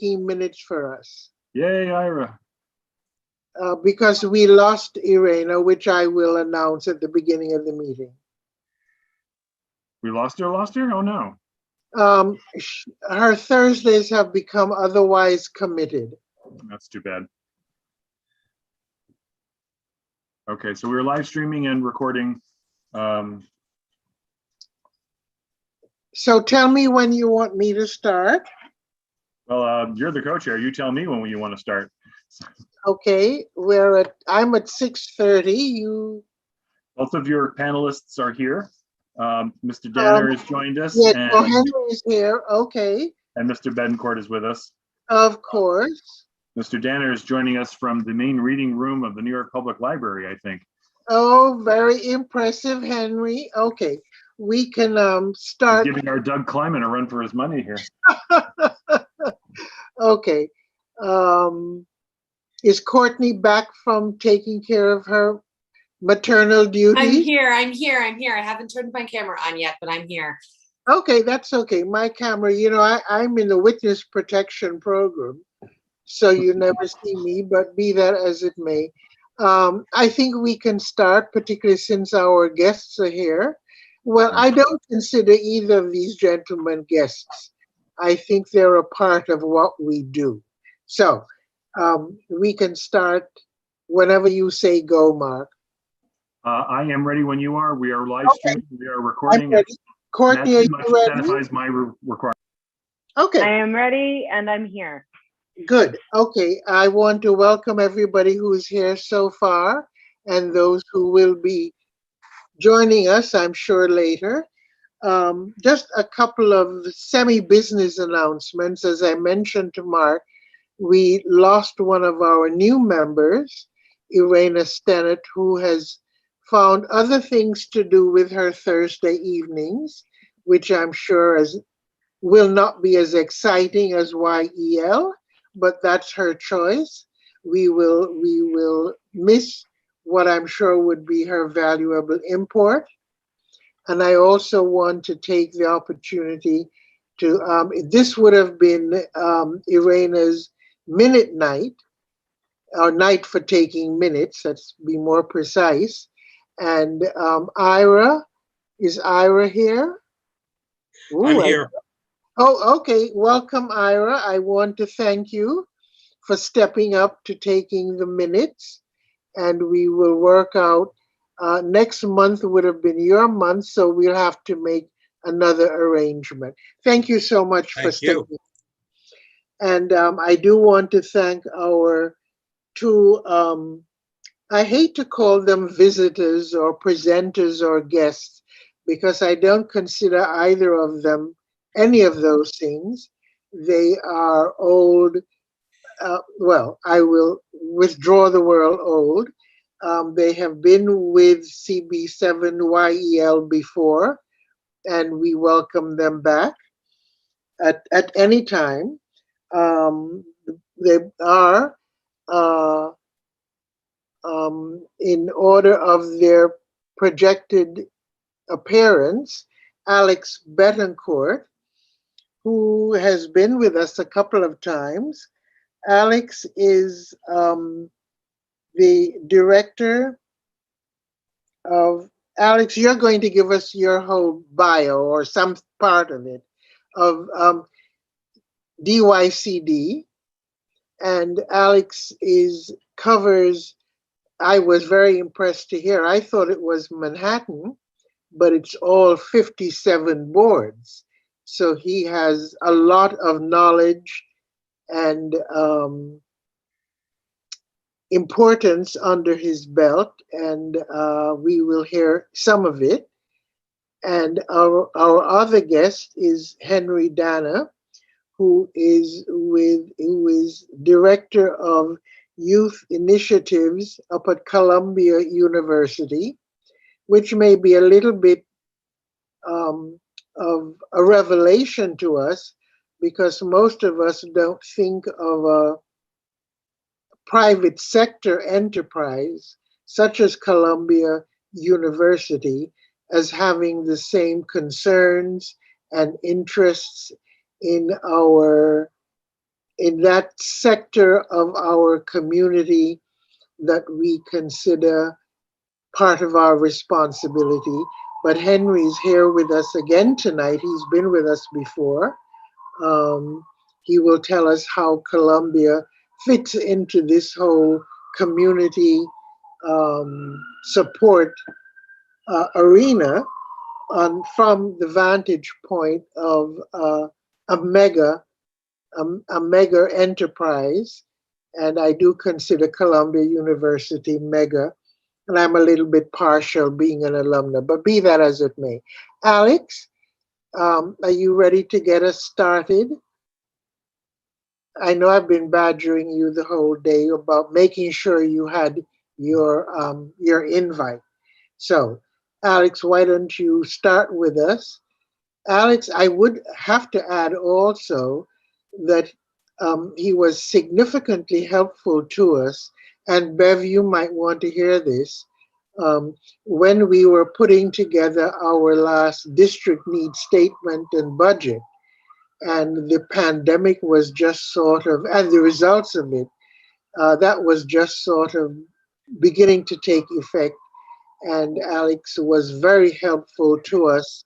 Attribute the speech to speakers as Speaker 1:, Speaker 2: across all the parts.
Speaker 1: taking minutes for us.
Speaker 2: Yay, Ira.
Speaker 1: Because we lost Irena, which I will announce at the beginning of the meeting.
Speaker 2: We lost her? Oh, no.
Speaker 1: Her Thursdays have become otherwise committed.
Speaker 2: That's too bad. Okay, so we're live streaming and recording.
Speaker 1: So tell me when you want me to start.
Speaker 2: Well, you're the co-chair. You tell me when you want to start.
Speaker 1: Okay, I'm at 6:30. You.
Speaker 2: Both of your panelists are here. Mr. Danner has joined us.
Speaker 1: Yes,
Speaker 2: and
Speaker 1: Henry is here. Okay.
Speaker 2: And Mr. Bettencourt is with us.
Speaker 1: Of course.
Speaker 2: Mr. Danner is joining us from the main reading room of the New York Public Library, I think.
Speaker 1: Oh, very impressive, Henry. Okay, we can start.
Speaker 2: He's giving our Doug Kleiman a run for his money here.
Speaker 1: Okay. Is Courtney back from taking care of her maternal duty?
Speaker 3: I'm here. I haven't turned my camera on yet, but I'm here.
Speaker 1: Okay, that's okay. My camera, I'm in the witness protection program, so you never see me, but be that as it may. I think we can start, particularly since our guests are here. Well, I don't consider either of these gentlemen guests. I think they're a part of what we do. So we can start whenever you say go, Mark.
Speaker 2: I am ready when you are. We are live streaming. We are recording.
Speaker 1: I'm ready. Courtney, are you ready?
Speaker 2: Satisfies my requirement.
Speaker 1: Okay.
Speaker 4: I am ready and I'm here.
Speaker 1: Good. Okay. I want to welcome everybody who's here so far and those who will be joining us, I'm sure, later. Just a couple of semi-business announcements. As I mentioned to Mark, we lost one of our new members, Irena Stennett, who has found other things to do with her Thursday evenings, which I'm sure will not be as exciting as YEL, but that's her choice. We will miss what I'm sure would be her valuable import. And I also want to take the opportunity to, this would have been Irena's minute night, or night for taking minutes, let's be more precise. And Ira, is Ira here? Ooh,
Speaker 5: I'm here.
Speaker 1: Oh, okay. Welcome, Ira. I want to thank you for stepping up to taking the minutes. And we will work out. Next month would have been your month, so we'll have to make another arrangement. Thank you so much for stepping up. And I do want to thank our two, I hate to call them visitors or presenters or guests, because I don't consider either of them any of those things. They are old, well, I will withdraw the word old. They have been with CB7YEL before, and we welcome them back at any time. They are, in order of their projected appearance, Alex Bettencourt, who has been with us a couple of times. Alex is the director of, Alex, you're going to give us your whole bio or some part of it, of DYCD. And Alex covers, I was very impressed to hear, I thought it was Manhattan, but it's all 57 boards. So he has a lot of knowledge and importance under his belt, and we will hear some of it. And our other guest is Henry Danner, who is director of youth initiatives up at Columbia University, which may be a little bit of a revelation to us, because most of us don't think of a private sector enterprise such as Columbia University as having the same concerns and interests in our in that sector of our community that we consider part of our responsibility. But Henry's here with us again tonight. He's been with us before. Um, he will tell us how Columbia fits into this whole community support arena from the vantage point of a mega a mega enterprise, and I do consider Columbia University mega, and I'm a little bit partial being an alumna, but be that as it may. Alex, are you ready to get us started? I know I've been badgering you the whole day about making sure you had your invite. So, Alex, why don't you start with us? Alex, I would have to add also that he was significantly helpful to us, and Bev, you might want to hear this. When we were putting together our last district needs statement and budget, and the pandemic was just sort of, and the results of it, that was just sort of beginning to take effect. And Alex was very helpful to us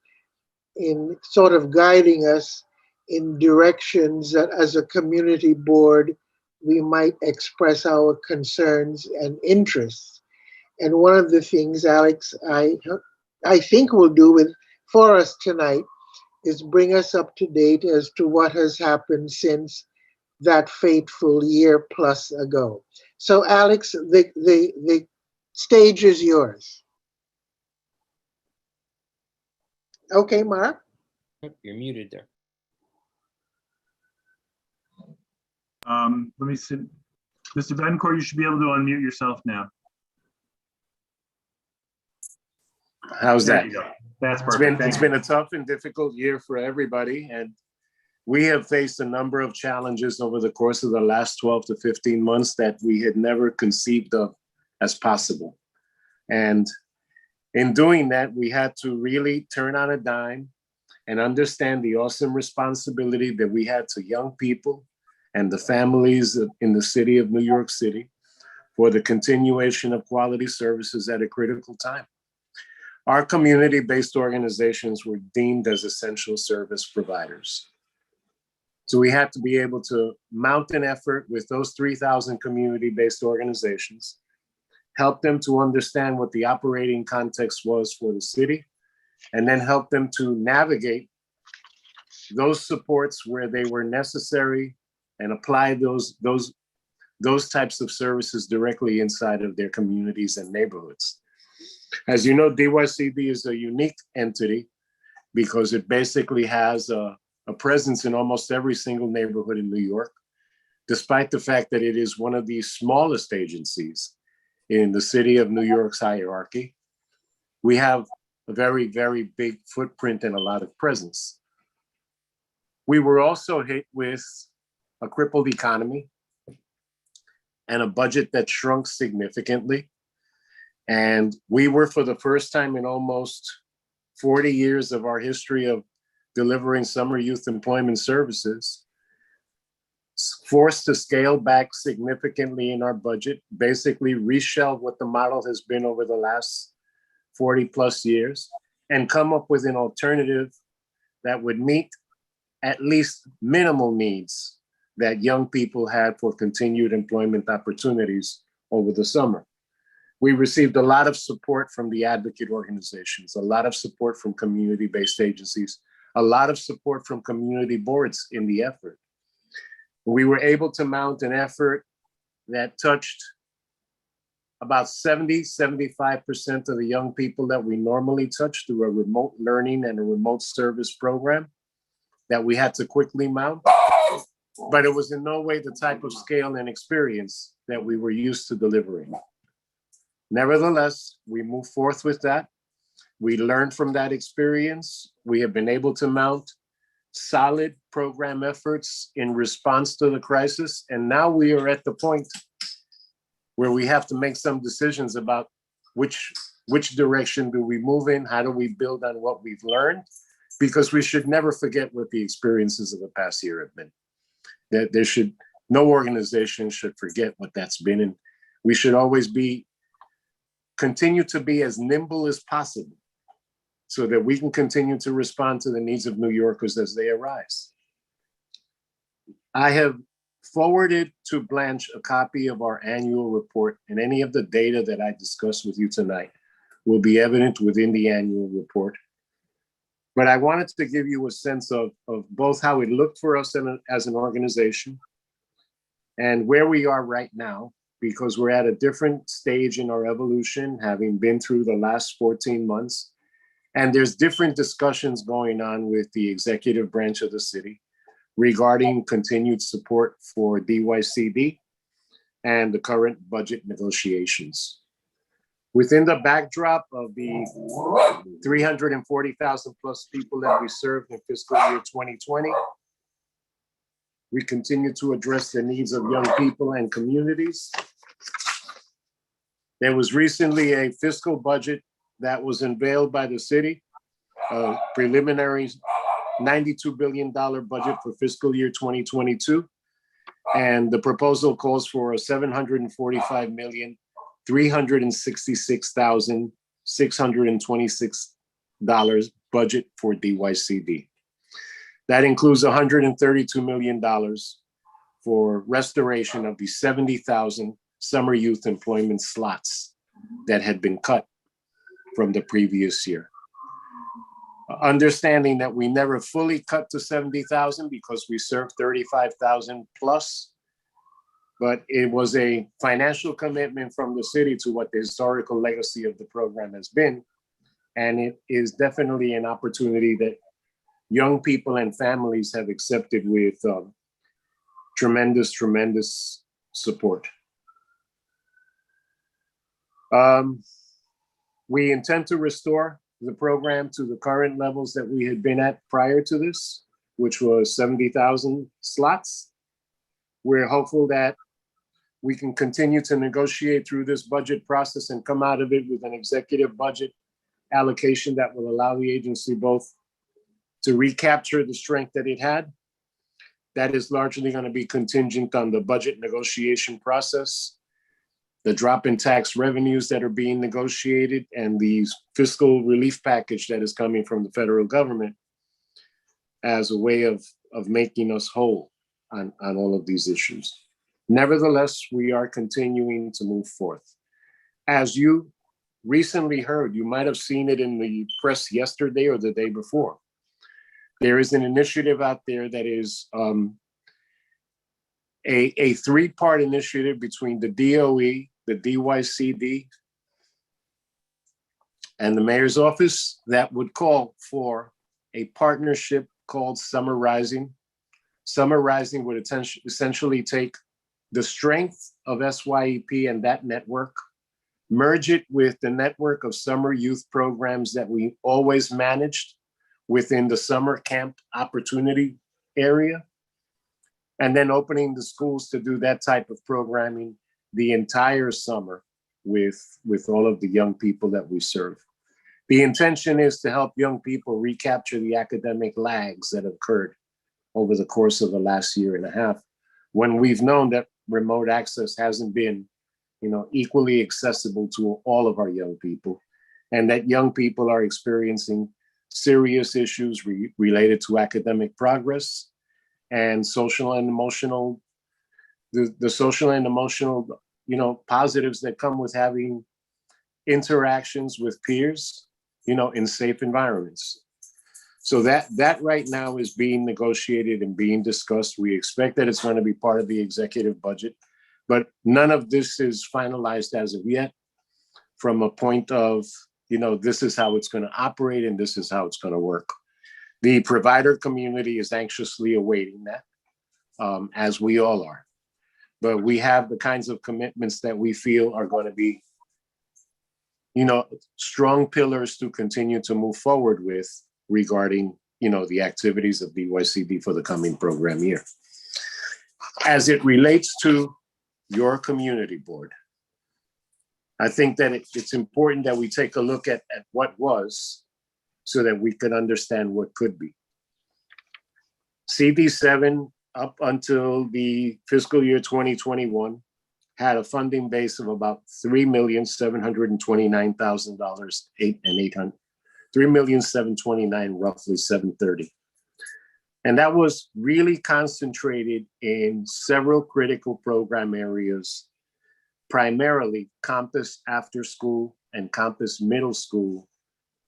Speaker 1: in sort of guiding us in directions that as a community board, we might express our concerns and interests. And one of the things, Alex, I think will do for us tonight is bring us up to date as to what has happened since that fateful year plus ago. So Alex, the stage is yours. Okay, Mark?
Speaker 5: You're muted there.
Speaker 2: Let me see. Mr. Bettencourt, you should be able to unmute yourself now.
Speaker 6: How's
Speaker 2: There
Speaker 6: that?
Speaker 2: you go. That's perfect.
Speaker 6: It's been a tough and difficult year for everybody, and we have faced a number of challenges over the course of the last 12 to 15 months that we had never conceived of as possible. And in doing that, we had to really turn on a dime and understand the awesome responsibility that we had to young people and the families in the city of New York City for the continuation of quality services at a critical time. Our community-based organizations were deemed as essential service providers. So we had to be able to mount an effort with those 3,000 community-based organizations, help them to understand what the operating context was for the city, and then help them to navigate those supports where they were necessary and apply those types of services directly inside of their communities and neighborhoods. As you know, DYCD is a unique entity because it basically has a presence in almost every single neighborhood in New York, despite the fact that it is one of the smallest agencies in the city of New York's hierarchy. We have a very, very big footprint and a lot of presence. We were also hit with a crippled economy and a budget that shrunk significantly. And we were, for the first time in almost 40 years of our history of delivering summer youth employment services, forced to scale back significantly in our budget, basically reshelve what the model has been over the last 40 plus years, and come up with an alternative that would meet at least minimal needs that young people had for continued employment opportunities over the summer. We received a lot of support from the advocate organizations, a lot of support from community-based agencies, a lot of support from community boards in the effort. We were able to mount an effort that touched about 75% of the young people that we normally touch through a remote learning and a remote service program that we had to quickly mount. But it was in no way the type of scale and experience that we were used to delivering. Nevertheless, we moved forth with that. We learned from that experience. We have been able to mount solid program efforts in response to the crisis. And now we are at the point where we have to make some decisions about which direction do we move in? How do we build on what we've learned? Because we should never forget what the experiences of the past year have been. That no organization should forget what that's been. And we should always continue to be as nimble as possible so that we can continue to respond to the needs of New Yorkers as they arise. I have forwarded to Blanche a copy of our annual report, and any of the data that I discussed with you tonight will be evident within the annual report. But I wanted to give you a sense of both how it looked for us as an organization and where we are right now, because we're at a different stage in our evolution, having been through the last 14 months. And there's different discussions going on with the executive branch of the city regarding continued support for DYCD and the current budget negotiations. Within the backdrop of the 340,000 plus people that we served in fiscal year 2020, we continue to address the needs of young people and communities. There was recently a fiscal budget that was unveiled by the city, a preliminary $92 billion budget for fiscal year 2022. And the proposal calls for a $745,366,626 budget for DYCD. That includes $132 million for restoration of the 70,000 summer youth employment slots that had been cut from the previous year. Understanding that we never fully cut to 70,000 because we served 35,000 plus, but it was a financial commitment from the city to what the historical legacy of the program has been. And it is definitely an opportunity that young people and families have accepted with tremendous, tremendous support. We intend to restore the program to the current levels that we had been at prior to this, which was 70,000 slots. We're hopeful that we can continue to negotiate through this budget process and come out of it with an executive budget allocation that will allow the agency both to recapture the strength that it had. That is largely going to be contingent on the budget negotiation process, the drop in tax revenues that are being negotiated, and the fiscal relief package that is coming from the federal government as a way of making us whole on all of these issues. Nevertheless, we are continuing to move forth. As you recently heard, you might have seen it in the press yesterday or the day before. There is an initiative out there that is a three-part initiative between the DOE, the DYCD, and the mayor's office that would call for a partnership called Summer Rising. Summer Rising would essentially take the strength of SYEP and that network, merge it with the network of summer youth programs that we always managed within the summer camp opportunity area, and then opening the schools to do that type of programming the entire summer with all of the young people that we serve. The intention is to help young people recapture the academic lags that occurred over the course of the last year and a half, when we've known that remote access hasn't been, equally accessible to all of our young people, and that young people are experiencing serious issues related to academic progress and social and emotional, the social and emotional, positives that come with having interactions with peers, in safe environments. So that right now is being negotiated and being discussed. We expect that it's going to be part of the executive budget, but none of this is finalized as of yet from a point of, this is how it's going to operate and this is how it's going to work. The provider community is anxiously awaiting that, as we all are. But we have the kinds of commitments that we feel are going to be, strong pillars to continue to move forward with regarding, the activities of DYCD for the coming program year. As it relates to your community board, I think that it's important that we take a look at what was so that we can understand what could be. CD7 up until the fiscal year 2021, had a funding base of about $3,729,000, $3,729,000, roughly 730. And that was really concentrated in several critical program areas, primarily campus after school and campus middle school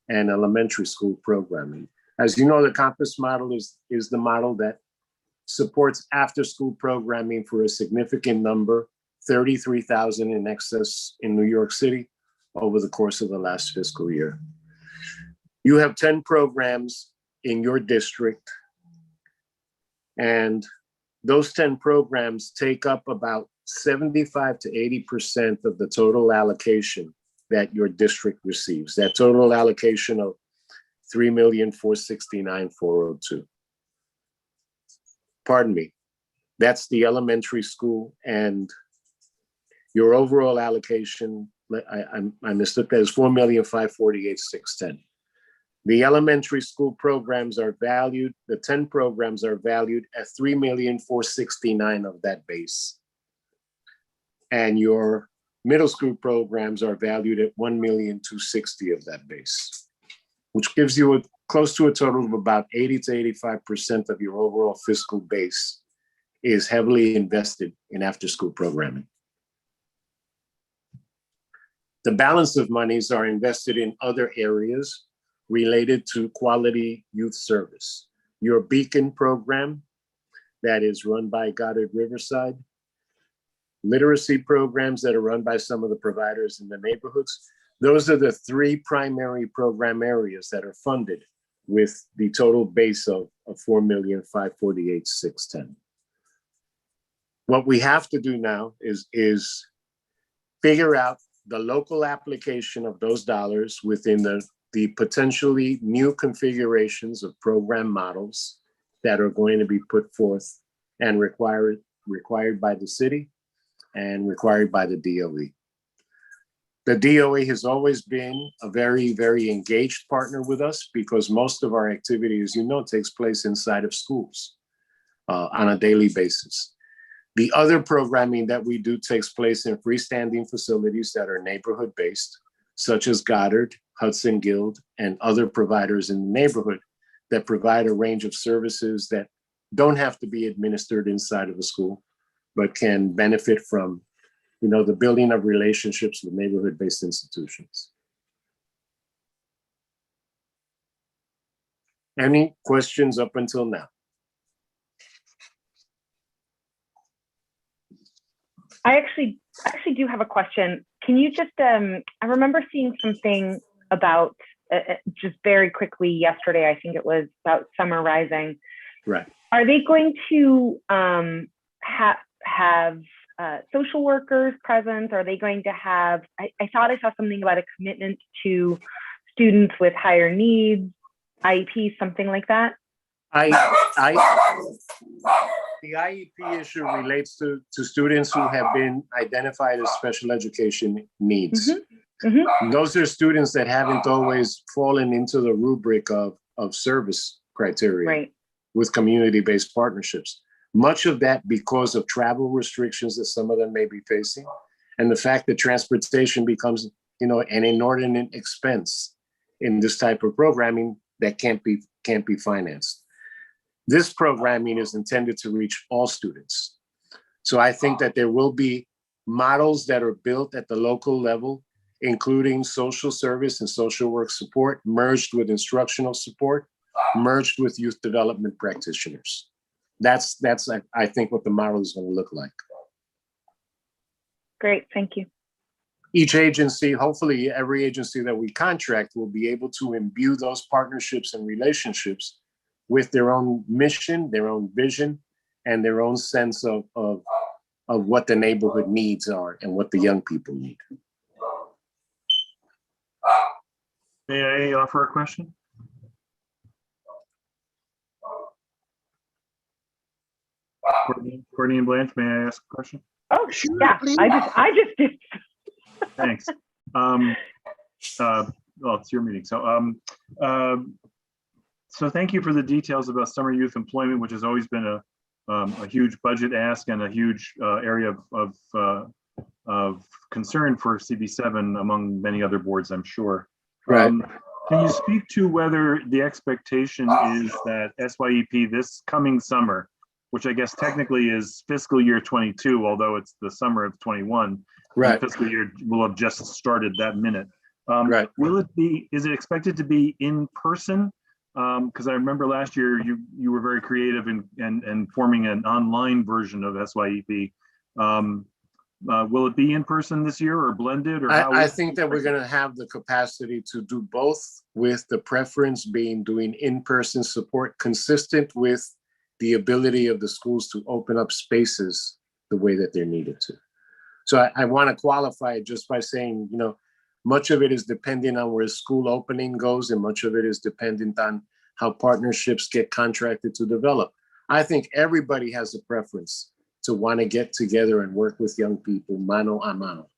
Speaker 6: and elementary school programming. As you know, the campus model is the model that supports after school programming for a significant number, 33,000 in excess in New York City over the course of the last fiscal year. You have 10 programs in your district, and those 10 programs take up about 75 to 80% of the total allocation that your district receives. That total allocation of $3,469,402. Pardon me, that's the elementary school, and your overall allocation, I mistook that, is $4,548,610. The elementary school programs are valued, the 10 programs are valued at $3,469,000 of that base. And your middle school programs are valued at $1,260,000 of that base, which gives you close to a total of about 80 to 85% of your overall fiscal base is heavily invested in after-school programming. The balance of monies are invested in other areas related to quality youth service. Your Beacon program that is run by Goddard Riverside, literacy programs that are run by some of the providers in the neighborhoods. Those are the three primary program areas that are funded with the total base of $4,548,610. What we have to do now is figure out the local application of those dollars within the potentially new configurations of program models that are going to be put forth and required by the city and required by the DOE. The DOE has always been a very, very engaged partner with us because most of our activity, as you know, takes place inside of schools on a daily basis. The other programming that we do takes place in freestanding facilities that are neighborhood-based, such as Goddard, Hudson Guild, and other providers in the neighborhood that provide a range of services that don't have to be administered inside of a school, but can benefit from, you know, the building of relationships with neighborhood-based institutions. Any questions up until now?
Speaker 4: I actually do have a question. Can you just, I remember seeing something about, just very quickly yesterday, I think it was about Summer Rising.
Speaker 6: Right.
Speaker 4: Are they going to have social workers present? Are they going to have, I thought I saw something about a commitment to students with higher needs, IEP, something like that?
Speaker 6: The IEP issue relates to students who have been identified as special education needs.
Speaker 4: Mm-hmm. Mm-hmm.
Speaker 6: Those are students that haven't always fallen into the rubric of service criteria, right, with community-based partnerships. Much of that because of travel restrictions that some of them may be facing, and the fact that transportation becomes, you know, an inordinate expense in this type of programming that can't be financed. This programming is intended to reach all students. So I think that there will be models that are built at the local level, including social service and social work support, merged with instructional support, merged with youth development practitioners. That's I think what the model is going to look like.
Speaker 4: Great, thank you.
Speaker 6: Each agency, hopefully every agency that we contract, will be able to imbue those partnerships and relationships with their own mission, their own vision, and their own sense of what the neighborhood needs are and what the young people need.
Speaker 2: May I offer a question? Courtney and Blanche, may I ask a question?
Speaker 4: Oh,
Speaker 1: Sure,
Speaker 4: yeah,
Speaker 1: please.
Speaker 4: I just did.
Speaker 2: Thanks. Well, it's your meeting. So thank you for the details about summer youth employment, which has always been a huge budget ask and a huge area of concern for CB7 among many other boards, I'm sure.
Speaker 6: Right.
Speaker 2: Can you speak to whether the expectation is that SYEP this coming summer, which I guess technically is fiscal year 22, although it's the summer of 21,
Speaker 6: Right.
Speaker 2: the fiscal year will have just started that minute.
Speaker 6: Right.
Speaker 2: Is it expected to be in person? Because I remember last year you were very creative in forming an online version of SYEP. Will it be in person this year or blended, or how?
Speaker 6: I think that we're going to have the capacity to do both, with the preference being doing in-person support consistent with the ability of the schools to open up spaces the way that they're needed to. So I want to qualify it just by saying, much of it is dependent on where school opening goes, and much of it is dependent on how partnerships get contracted to develop. I think everybody has a preference to want to get together and work with young people mano a mano,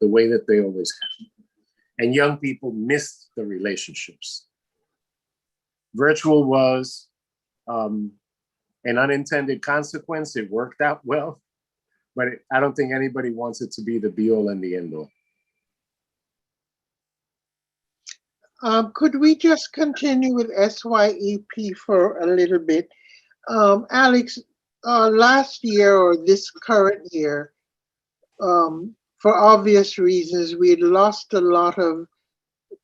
Speaker 6: the way that they always have. And young people miss the relationships. Virtual was an unintended consequence. It worked out well, but I don't think anybody wants it to be the be all and the end all.
Speaker 1: Could we just continue with SYEP for a little bit? Alex, last year or this current year, for obvious reasons, we had lost a lot of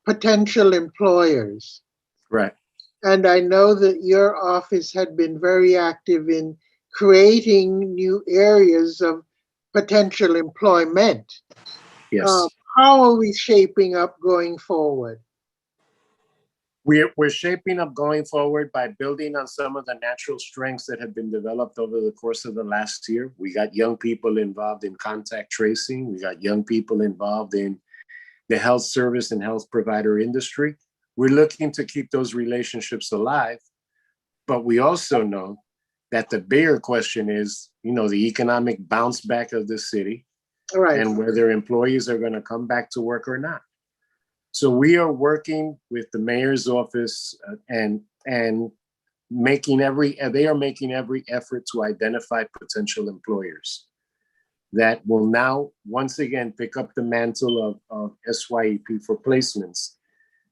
Speaker 1: potential employers.
Speaker 6: Right.
Speaker 1: And I know that your office had been very active in creating new areas of potential employment.
Speaker 6: Yes.
Speaker 1: How are we shaping up going forward?
Speaker 6: We're shaping up going forward by building on some of the natural strengths that have been developed over the course of the last year. We got young people involved in contact tracing. We got young people involved in the health service and health provider industry. We're looking to keep those relationships alive, but we also know that the bigger question is, the economic bounce back of the city,
Speaker 1: Right.
Speaker 6: and whether employees are going to come back to work or not. So we are working with the mayor's office and making every effort to identify potential employers that will now once again pick up the mantle of SYEP for placements.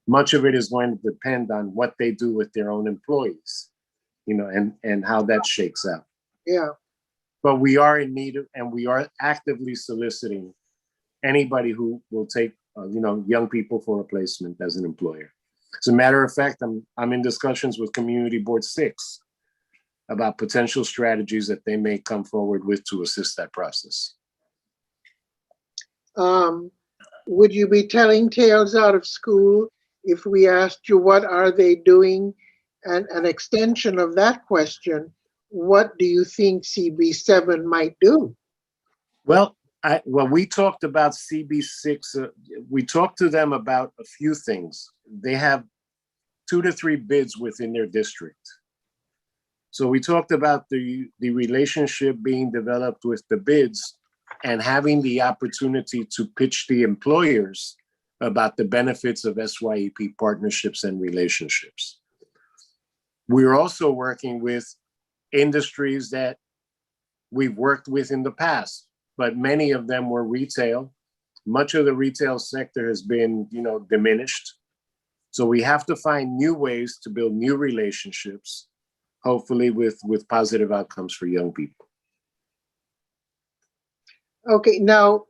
Speaker 6: Much of it is going to depend on what they do with their own employees, and how that shakes out.
Speaker 1: Yeah.
Speaker 6: But we are in need of, and we are actively soliciting anybody who will take young people for a placement as an employer. As a matter of fact, I'm in discussions with Community Board 6 about potential strategies that they may come forward with to assist that process.
Speaker 1: Would you be telling tales out of school if we asked you what are they doing? And an extension of that question, what do you think CB7 might do?
Speaker 6: Well, we talked about CB6. We talked to them about a few things. They have 2 to 3 bids within their district. So we talked about the relationship being developed with the bids and having the opportunity to pitch the employers about the benefits of SYEP partnerships and relationships. We're also working with industries that we've worked with in the past, but many of them were retail. Much of the retail sector has been, diminished. So we have to find new ways to build new relationships, hopefully with positive outcomes for young people.
Speaker 1: Okay, now,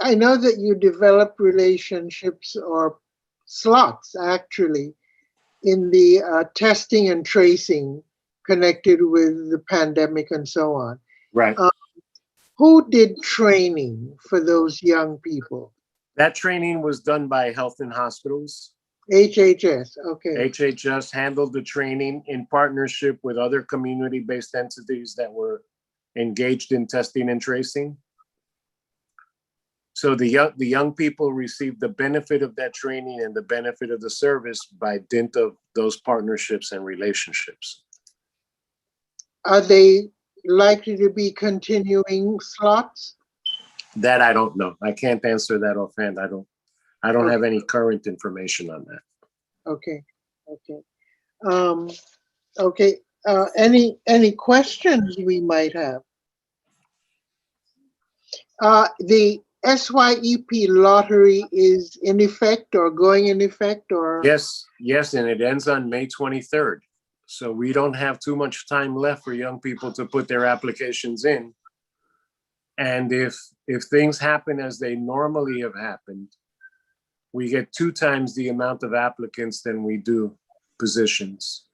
Speaker 1: I know that you develop relationships or slots actually in the testing and tracing connected with the pandemic and so on.
Speaker 6: Right.
Speaker 1: Who did training for those young people?
Speaker 6: That training was done by Health and Hospitals.
Speaker 1: HHS, okay.
Speaker 6: HHS handled the training in partnership with other community-based entities that were engaged in testing and tracing. So the young people received the benefit of that training and the benefit of the service by dint of those partnerships and relationships.
Speaker 1: Are they likely to be continuing slots?
Speaker 6: That I don't know. I can't answer that offhand. I don't have any current information on that.
Speaker 1: Okay, okay. Okay, Any questions we might have? The SYEP lottery is in effect or going in effect or?
Speaker 6: Yes, and it ends on May 23rd. So we don't have too much time left for young people to put their applications in. And if things happen as they normally have happened, we get 2 times the amount of applicants than we do positions.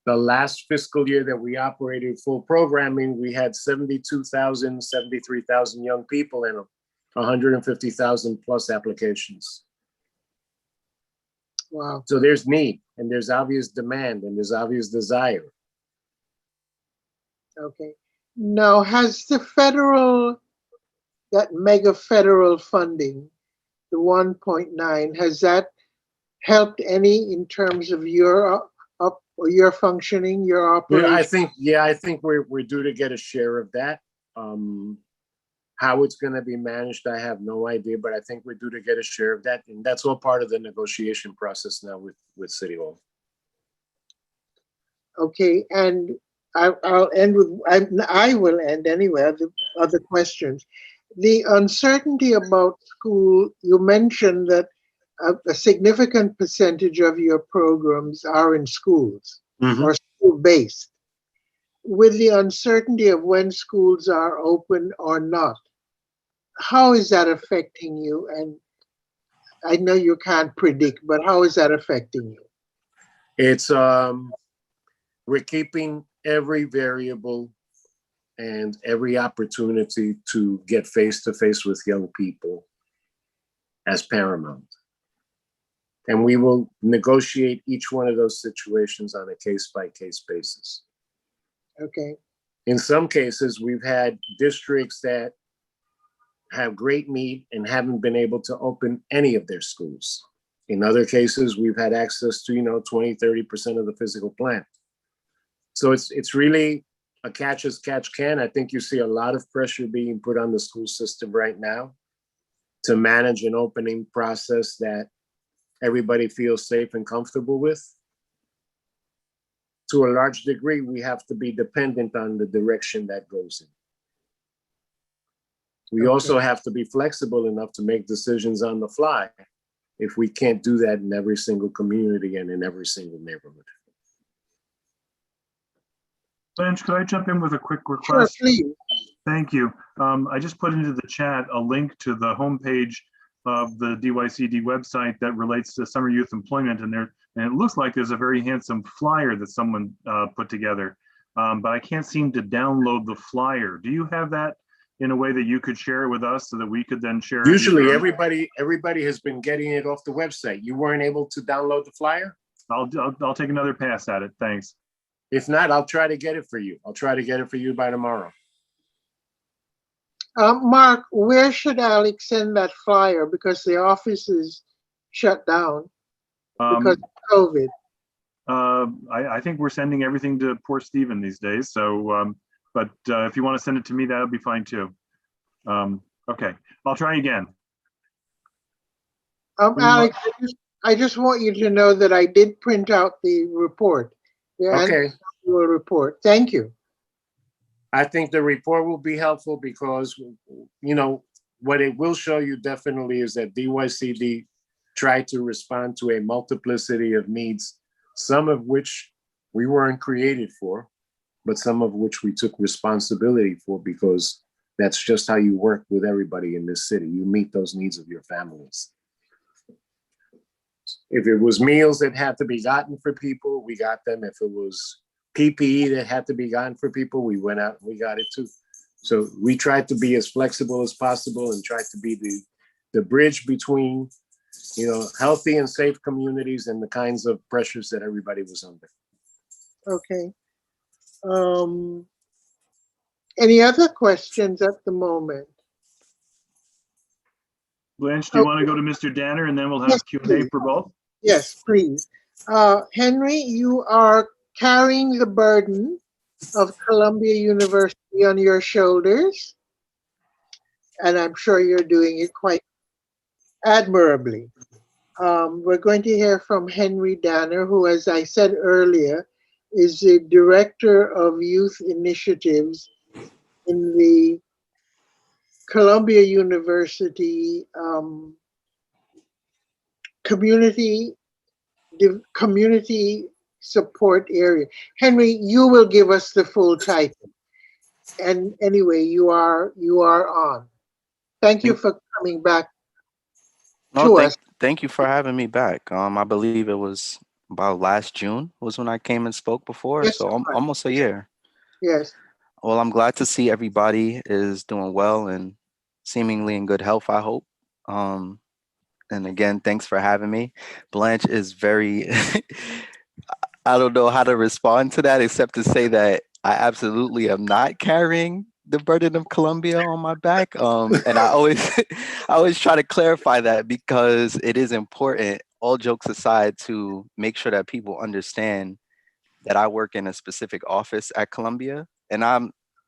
Speaker 6: The last fiscal year that we operated full programming, we had 72,000, 73,000 young people and 150,000 plus applications.
Speaker 1: Wow.
Speaker 6: So there's need and there's obvious demand and there's obvious desire.
Speaker 1: Okay. Now, has the federal, that mega federal funding, the 1.9, has that helped any in terms of your your functioning, your operation?
Speaker 6: I think we're due to get a share of that. How it's going to be managed, I have no idea, but I think we're due to get a share of that, and that's all part of the negotiation process now with City Hall.
Speaker 1: Okay, and I'll end with, I will end anyway, other questions. The uncertainty about school, you mentioned that a significant percentage of your programs are in schools or school-based. With the uncertainty of when schools are open or not, how is that affecting you? And I know you can't predict, but how is that affecting you?
Speaker 6: It's, we're keeping every variable and every opportunity to get face-to-face with young people as paramount. And we will negotiate each one of those situations on a case-by-case basis.
Speaker 1: Okay.
Speaker 6: In some cases, we've had districts that have great need and haven't been able to open any of their schools. In other cases, we've had access to, 20, 30% of the physical plant. So it's really a catch as catch can. I think you see a lot of pressure being put on the school system right now to manage an opening process that everybody feels safe and comfortable with. To a large degree, we have to be dependent on the direction that goes in. We also have to be flexible enough to make decisions on the fly if we can't do that in every single community and in every single neighborhood.
Speaker 2: Blanche, could I jump in with a quick request?
Speaker 1: Sure, please.
Speaker 2: Thank you. I just put into the chat a link to the homepage of the DYCD website that relates to summer youth employment, and it looks like there's a very handsome flyer that someone put together, but I can't seem to download the flyer. Do you have that in a way that you could share it with us so that we could then share it?
Speaker 6: Usually everybody has been getting it off the website. You weren't able to download the flyer?
Speaker 2: I'll take another pass at it. Thanks.
Speaker 6: If not, I'll try to get it for you. I'll try to get it for you by tomorrow.
Speaker 1: Mark, where should Alex send that flyer? Because the office is shut down because of COVID.
Speaker 2: I think we're sending everything to poor Stephen these days. So, but if you want to send it to me, that'll be fine too. Okay, I'll try again.
Speaker 1: Alex, I just want you to know that I did print out the report. Yeah,
Speaker 6: okay.
Speaker 1: Your report. Thank you.
Speaker 6: I think the report will be helpful because, what it will show you definitely is that DYCD tried to respond to a multiplicity of needs, some of which we weren't created for, but some of which we took responsibility for because that's just how you work with everybody in this city. You meet those needs of your families. If it was meals that had to be gotten for people, we got them. If it was PPE that had to be gotten for people, we went out and we got it too. So we tried to be as flexible as possible and tried to be the bridge between, healthy and safe communities and the kinds of pressures that everybody was under.
Speaker 1: Okay. Any other questions at the moment?
Speaker 2: Blanche, do you want to go to Mr. Danner and then we'll have Q&A for both?
Speaker 1: Yes, please. Henry, you are carrying the burden of Columbia University on your shoulders, and I'm sure you're doing it quite admirably. We're going to hear from Henry Danner, who, as I said earlier, is the Director of Youth Initiatives in the Columbia University Community Community Support Area. Henry, you will give us the full title. And anyway, you are on. Thank you
Speaker 7: Thank,
Speaker 1: for coming back
Speaker 7: no,
Speaker 1: to us.
Speaker 7: thank you for having me back. I believe it was about last June was when I came and spoke before,
Speaker 1: Yes,
Speaker 7: so
Speaker 1: it was.
Speaker 7: almost a year.
Speaker 1: Yes.
Speaker 7: Well, I'm glad to see everybody is doing well and seemingly in good health, I hope. Um, and again, thanks for having me. Blanche is very, I don't know how to respond to that except to say that I absolutely am not carrying the burden of Colombia on my back. And I always, I always try to clarify that because it is important, all jokes aside, to make sure that people understand that I work in a specific office at Columbia. And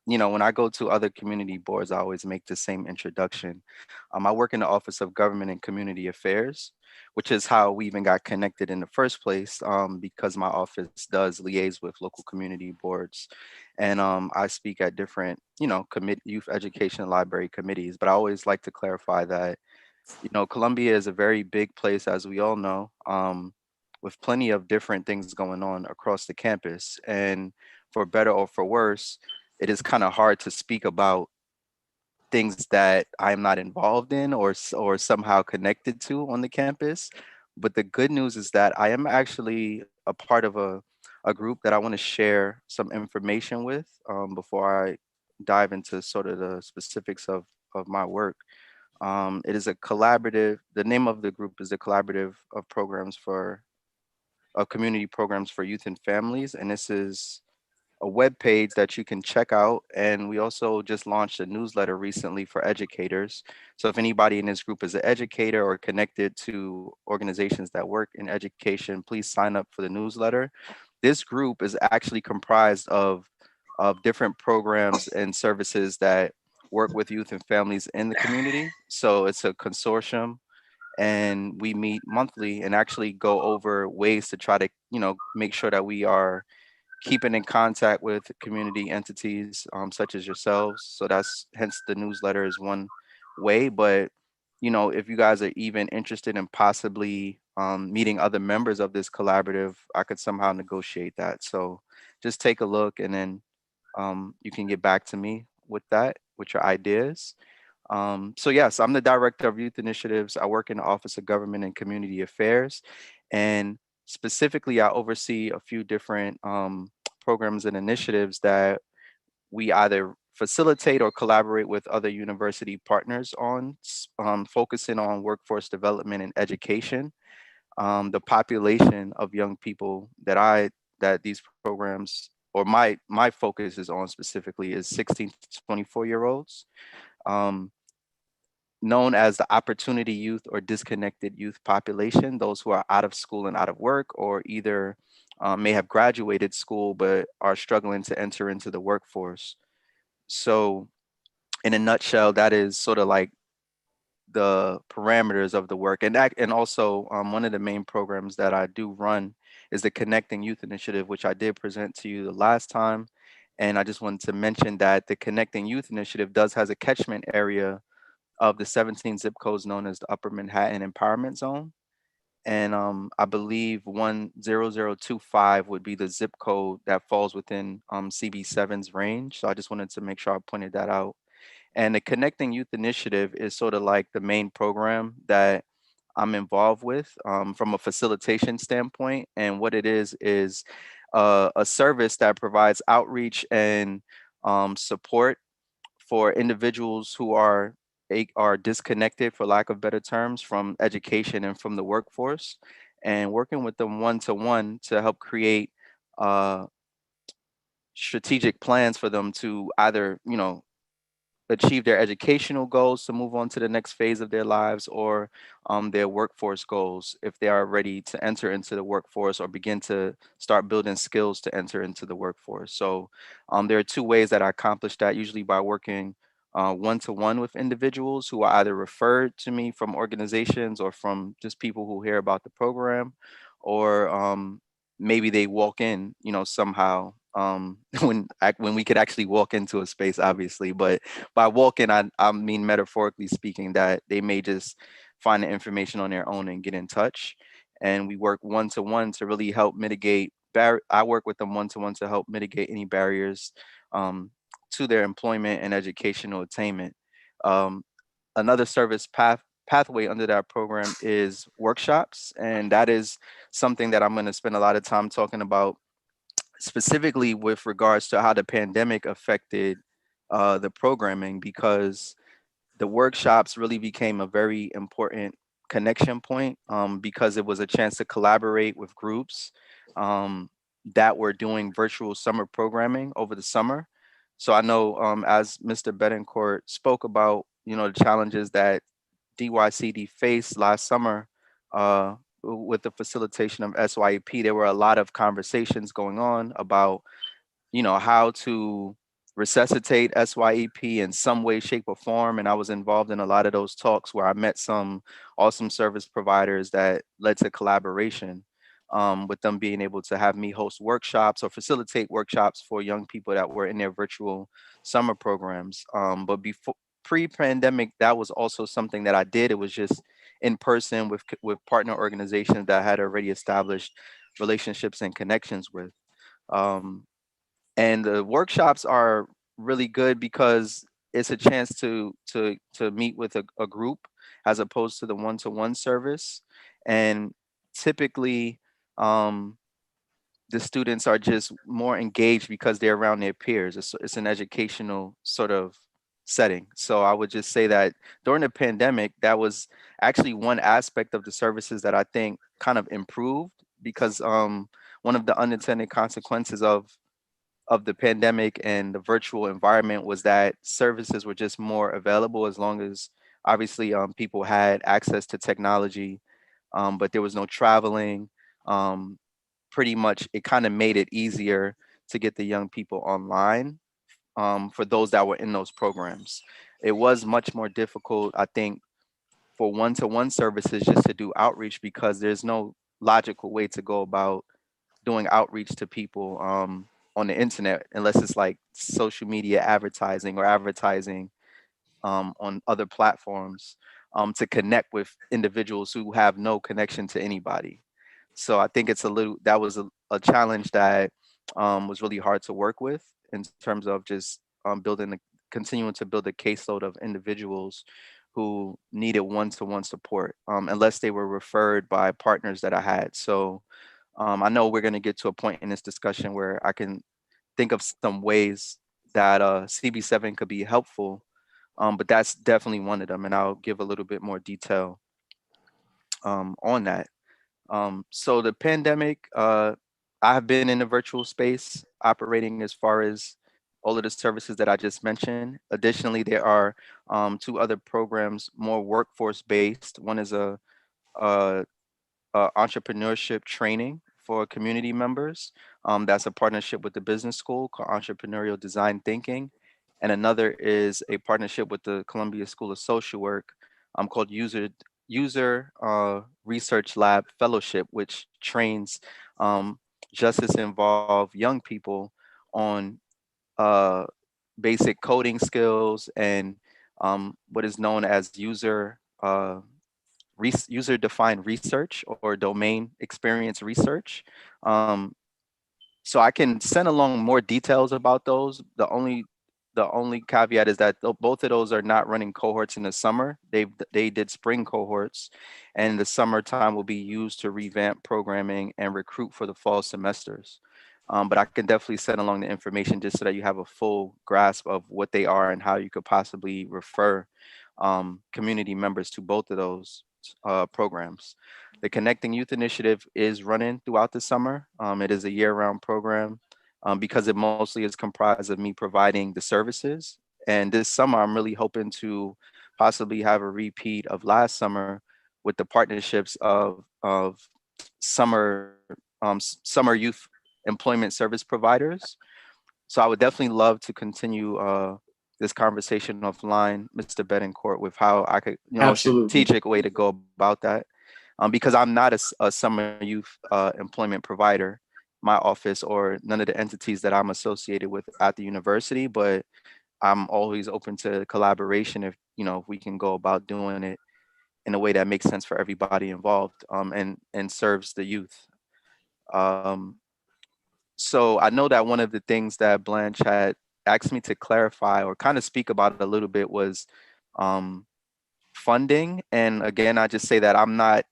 Speaker 7: when I go to other community boards, I always make the same introduction. I work in the Office of Government and Community Affairs, which is how we even got connected in the first place, because my office does liaise with local community boards. And I speak at different, youth education library committees. But I always like to clarify that Columbia is a very big place, as we all know, with plenty of different things going on across the campus. And for better or for worse, it is kind of hard to speak about things that I'm not involved in or somehow connected to on the campus. But the good news is that I am actually a part of a group that I want to share some information with, before I dive into sort of the specifics of my work. It is a collaborative. The name of the group is the Collaborative of Community Programs for Youth and Families, and this is a web page that you can check out. And we also just launched a newsletter recently for educators. So if anybody in this group is an educator or connected to organizations that work in education, please sign up for the newsletter. This group is actually comprised of different programs and services that work with youth and families in the community. So it's a consortium, and we meet monthly and actually go over ways to try to, make sure that we are keeping in contact with community entities, such as yourselves. So that's hence the newsletter is one way. But if you guys are even interested in possibly meeting other members of this collaborative, I could somehow negotiate that. So just take a look, and then you can get back to me with that, with your ideas. So yes, I'm the director of youth initiatives. I work in the Office of Government and Community Affairs, and specifically, I oversee a few different programs and initiatives that we either facilitate or collaborate with other university partners on, focusing on workforce development and education. The population of young people that these programs or my focus is on specifically is 16 to 24-year-olds. Um, Known as the opportunity youth or disconnected youth population, those who are out of school and out of work, or either may have graduated school but are struggling to enter into the workforce. So, in a nutshell, that is sort of like the parameters of the work. And also, one of the main programs that I do run is the Connecting Youth Initiative, which I did present to you the last time. And I just wanted to mention that the Connecting Youth Initiative does has a catchment area of the 17 zip codes known as the Upper Manhattan Empowerment Zone. And I believe 10025 would be the zip code that falls within CB7's range. So I just wanted to make sure I pointed that out. And the Connecting Youth Initiative is sort of like the main program that I'm involved with, from a facilitation standpoint. And what it is a service that provides outreach and support for individuals who are disconnected, for lack of better terms, from education and from the workforce, and working with them one to one to help create uh, strategic plans for them to either achieve their educational goals to move on to the next phase of their lives, or their workforce goals if they are ready to enter into the workforce or begin to start building skills to enter into the workforce. So there are two ways that I accomplish that, usually by working one to one with individuals who are either referred to me from organizations or from just people who hear about the program, or maybe they walk in, somehow, when we could actually walk into a space, obviously. But by walking, I mean metaphorically speaking, that they may just find the information on their own and get in touch. And we work one to one to really help mitigate. I work with them one to one to help mitigate any barriers to their employment and educational attainment. Um, Another service pathway under that program is workshops, and that is something that I'm going to spend a lot of time talking about, specifically with regards to how the pandemic affected the programming, because the workshops really became a very important connection point, because it was a chance to collaborate with groups um, that were doing virtual summer programming over the summer. So I know, as Mr. Bettencourt spoke about, the challenges that DYCD faced last summer with the facilitation of SYEP, there were a lot of conversations going on about, how to resuscitate SYEP in some way, shape, or form. And I was involved in a lot of those talks where I met some awesome service providers that led to collaboration, with them being able to have me host workshops or facilitate workshops for young people that were in their virtual summer programs. But before, pre-pandemic, that was also something that I did. It was just in person with partner organizations that I had already established relationships and connections with. Um, and the workshops are really good because it's a chance to meet with a group as opposed to the one-to-one service. And typically, um, the students are just more engaged because they're around their peers. It's an educational sort of setting. So I would just say that during the pandemic, that was actually one aspect of the services that I think kind of improved, because one of the unintended consequences of the pandemic and the virtual environment was that services were just more available, as long as obviously people had access to technology, but there was no traveling. Um, Pretty much it kind of made it easier to get the young people online, for those that were in those programs. It was much more difficult, I think, for one-to-one services just to do outreach, because there's no logical way to go about doing outreach to people on the internet, unless it's like social media advertising or advertising on other platforms, to connect with individuals who have no connection to anybody. So I think that was a challenge that was really hard to work with, in terms of just continuing to build a caseload of individuals who needed one-to-one support, unless they were referred by partners that I had. So I know we're going to get to a point in this discussion where I can think of some ways that CB7 could be helpful, but that's definitely one of them, and I'll give a little bit more detail on that. So the pandemic, I have been in the virtual space operating as far as all of the services that I just mentioned. Additionally, there are two other programs, more workforce based. One is a entrepreneurship training for community members. That's a partnership with the business school called Entrepreneurial Design Thinking. And another is a partnership with the Columbia School of Social Work, called User Research Lab Fellowship, which trains justice involved young people on uh, basic coding skills and what is known as user defined research or domain experience research. Um, so I can send along more details about those. The only caveat is that both of those are not running cohorts in the summer. They did spring cohorts, and the summertime will be used to revamp programming and recruit for the fall semesters. But I can definitely send along the information just so that you have a full grasp of what they are and how you could possibly refer community members to both of those programs. The Connecting Youth Initiative is running throughout the summer. It is a year-round program, because it mostly is comprised of me providing the services. And this summer, I'm really hoping to possibly have a repeat of last summer with the partnerships of summer youth employment service providers. So I would definitely love to continue this conversation offline, Mr. Bettencourt, with how I could, a
Speaker 6: Absolutely.
Speaker 7: strategic way to go about that. Because I'm not a summer youth employment provider. my office or none of the entities that I'm associated with at the university, but I'm always open to collaboration if, if we can go about doing it in a way that makes sense for everybody involved, and serves the youth. Um, so I know that one of the things that Blanche had asked me to clarify or kind of speak about a little bit was um, funding. And again, I just say that I'm not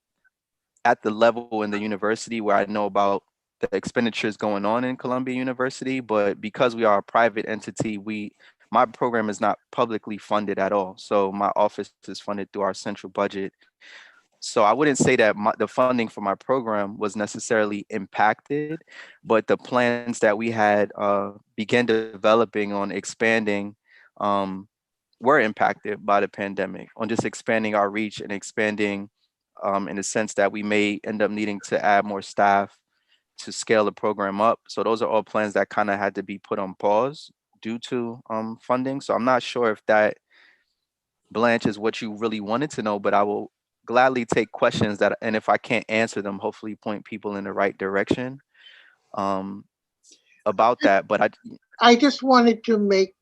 Speaker 7: at the level in the university where I know about the expenditures going on in Columbia University, but because we are a private entity, my program is not publicly funded at all. So my office is funded through our central budget. So I wouldn't say that the funding for my program was necessarily impacted, but the plans that we had began developing on expanding um, were impacted by the pandemic, on just expanding our reach and expanding in the sense that we may end up needing to add more staff to scale the program up. So those are all plans that kind of had to be put on pause due to funding. So I'm not sure if that, Blanche, is what you really wanted to know, but I will gladly take questions that, and if I can't answer them, hopefully point people in the right direction um, about that. But
Speaker 1: I just wanted to make,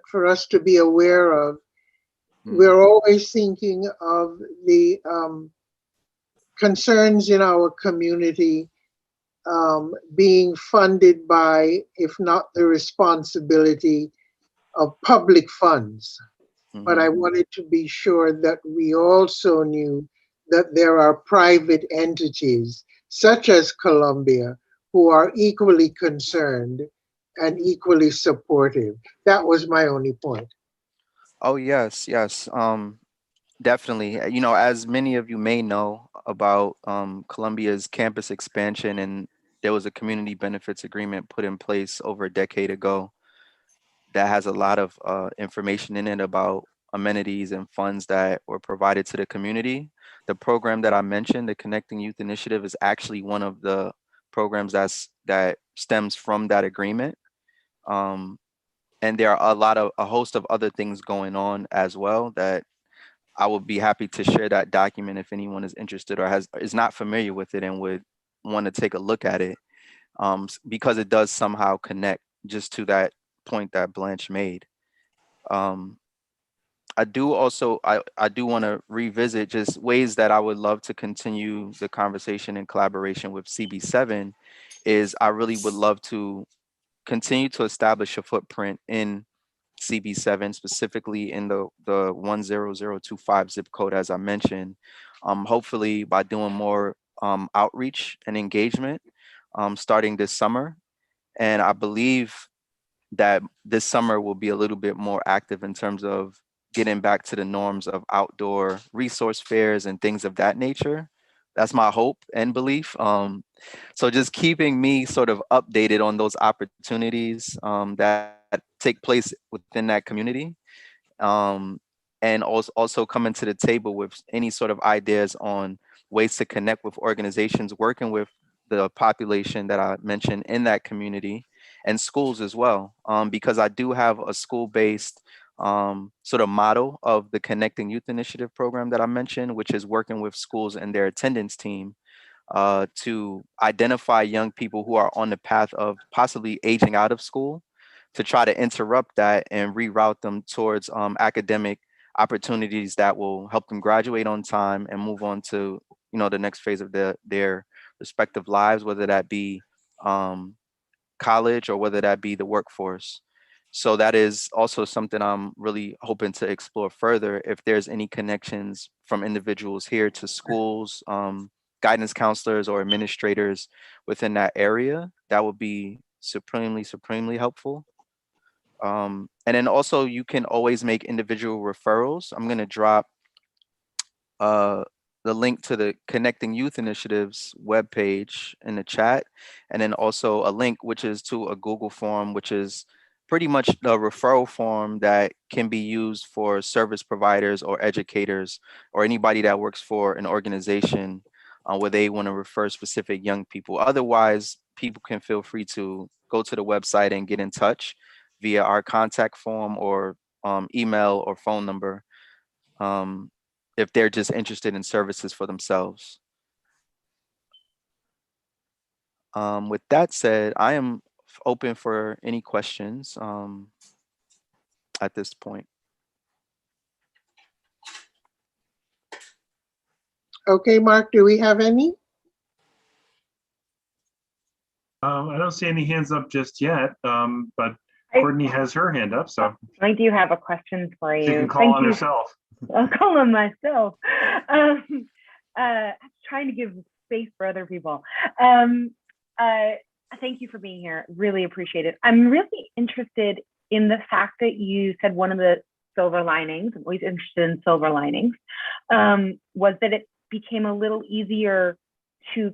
Speaker 1: for us to be aware of,
Speaker 7: mm,
Speaker 1: we're always thinking of the concerns in our community being funded by, if not the responsibility of public funds. But I
Speaker 7: mhm.
Speaker 1: wanted to be sure that we also knew that there are private entities, such as Columbia, who are equally concerned and equally supportive. That was my only point.
Speaker 7: Oh yes, yes. Definitely. As many of you may know about Columbia's campus expansion, and there was a community benefits agreement put in place over a decade ago that has a lot of information in it about amenities and funds that were provided to the community. The program that I mentioned, the Connecting Youth Initiative, is actually one of the programs that stems from that agreement. Um, and there are a host of other things going on as well that I would be happy to share that document if anyone is interested or is not familiar with it and would want to take a look at it, because it does somehow connect just to that point that Blanche made. Um, I do want to revisit just ways that I would love to continue the conversation in collaboration with CB7. Is I really would love to continue to establish a footprint in CB7, specifically in the 10025 zip code, as I mentioned. Hopefully, by doing more outreach and engagement starting this summer. And I believe that this summer will be a little bit more active in terms of getting back to the norms of outdoor resource fairs and things of that nature. That's my hope and belief. So just keeping me sort of updated on those opportunities that take place within that community, um, and also coming to the table with any sort of ideas on ways to connect with organizations working with the population that I mentioned in that community and schools as well. Because I do have a school-based sort of model of the Connecting Youth Initiative program that I mentioned, which is working with schools and their attendance team to identify young people who are on the path of possibly aging out of school, to try to interrupt that and reroute them towards academic opportunities that will help them graduate on time and move on to the next phase of their respective lives, whether that be um, college or whether that be the workforce. So that is also something I'm really hoping to explore further. If there's any connections from individuals here to schools, guidance counselors, or administrators within that area, that would be supremely helpful. And then also, you can always make individual referrals. I'm going to drop uh, the link to the Connecting Youth Initiatives webpage in the chat, and then also a link which is to a Google form, which is pretty much a referral form that can be used for service providers or educators or anybody that works for an organization where they want to refer specific young people. Otherwise, people can feel free to go to the website and get in touch via our contact form or email or phone number, um, if they're just interested in services for themselves. With that said, I am open for any questions at this point.
Speaker 1: Okay, Mark, do we have any?
Speaker 2: I don't see any hands up just yet, but Courtney has her hand up, so
Speaker 4: I do have a question for you.
Speaker 2: she can call
Speaker 4: Thank
Speaker 2: on
Speaker 4: you.
Speaker 2: herself.
Speaker 4: I'll call on myself. Trying to give space for other people. Thank you for being here. Really appreciate it. I'm really interested in the fact that you said one of the silver linings, I'm always interested in silver linings, was that it became a little easier to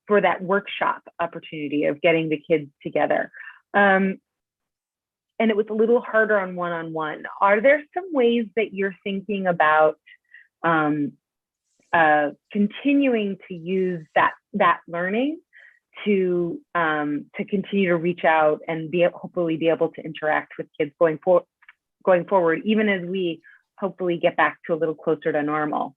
Speaker 4: for that workshop opportunity of getting the kids together. And it was a little harder on one-on-one. Are there some ways that you're thinking about continuing to use that learning to continue to reach out and hopefully be able to interact with kids going forward, even as we hopefully get back to a little closer to normal?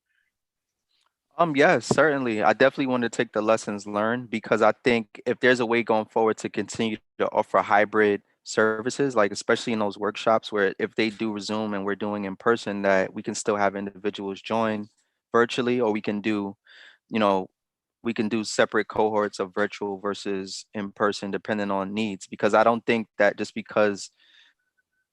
Speaker 7: Yes, certainly. I definitely want to take the lessons learned, because I think if there's a way going forward to continue to offer hybrid services, like especially in those workshops where if they do resume and we're doing in person, that we can still have individuals join virtually, or we can do, we can do separate cohorts of virtual versus in person, depending on needs. Because I don't think that just because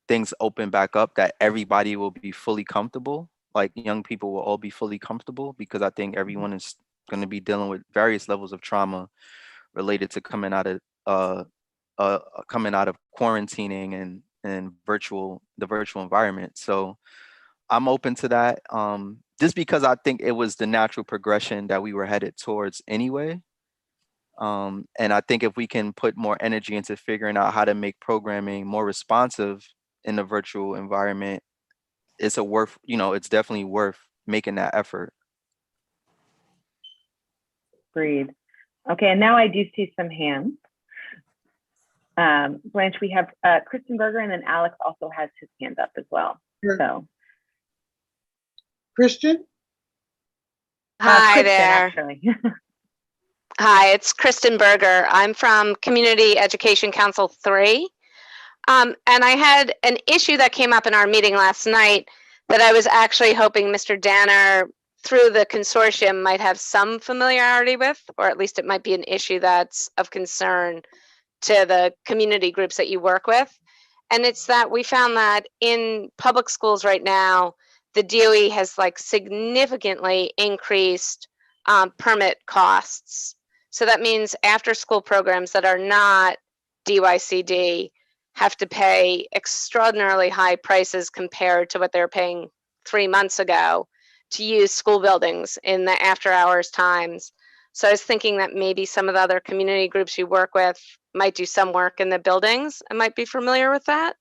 Speaker 7: things open back up that everybody will be fully comfortable. Like young people will all be fully comfortable, because I think everyone is going to be dealing with various levels of trauma related to coming out of quarantining and the virtual environment. So I'm open to that. Just because I think it was the natural progression that we were headed towards anyway. And I think if we can put more energy into figuring out how to make programming more responsive in the virtual environment, it's definitely worth making that effort.
Speaker 4: Agreed. Okay, and now I do see some hands. Blanche, we have Kristen Berger, and then Alex also has his hand up as well.
Speaker 1: Sure.
Speaker 4: So,
Speaker 1: Kristen?
Speaker 3: Hi
Speaker 4: Kristen,
Speaker 3: there.
Speaker 4: actually.
Speaker 3: Hi, it's Kristen Berger. I'm from Community Education Council 3. And I had an issue that came up in our meeting last night that I was actually hoping Mr. Danner, through the consortium, might have some familiarity with, or at least it might be an issue that's of concern to the community groups that you work with. And it's that we found that in public schools right now, the DOE has significantly increased permit costs. So that means after school programs that are not DYCD have to pay extraordinarily high prices compared to what they're paying 3 months ago to use school buildings in the after hours times. So I was thinking that maybe some of the other community groups you work with might do some work in the buildings and might be familiar with that.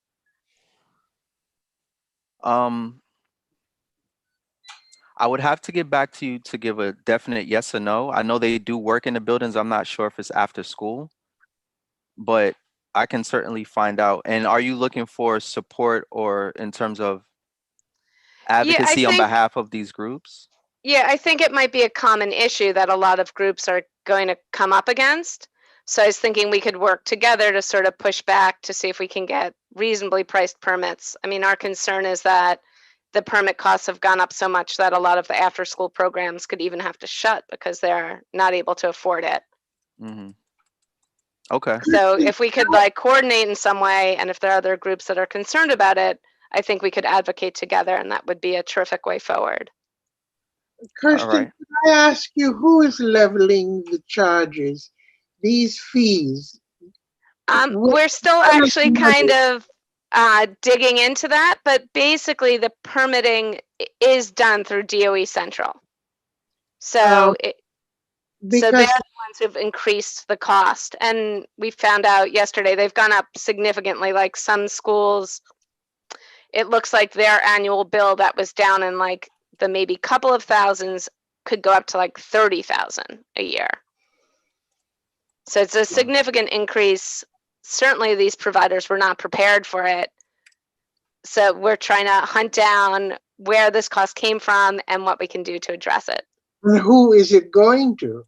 Speaker 7: I would have to get back to you to give a definite yes or no. I know they do work in the buildings. I'm not sure if it's after school, but I can certainly find out. And are you looking for support or in terms of advocacy on behalf of these groups?
Speaker 3: Yeah, I think it might be a common issue that a lot of groups are going to come up against. So I was thinking we could work together to sort of push back to see if we can get reasonably priced permits. I mean, our concern is that the permit costs have gone up so much that a lot of the after school programs could even have to shut because they're not able to afford it.
Speaker 7: Mm-hmm. Okay.
Speaker 3: So if we could coordinate in some way, and if there are other groups that are concerned about it, I think we could advocate together, and that would be a terrific way forward.
Speaker 1: Kirsten,
Speaker 7: right.
Speaker 1: can I ask you, who is leveling the charges, these fees?
Speaker 3: We're still actually kind of digging into that, but basically the permitting is done through DOE Central. So so they're the ones who've increased the cost. And we found out yesterday they've gone up significantly. Like some schools, it looks like their annual bill that was down in the maybe couple of thousands could go up to 30,000 a year. So it's a significant increase. Certainly these providers were not prepared for it. So we're trying to hunt down where this cost came from and what we can do to address it.
Speaker 1: And who is it going to?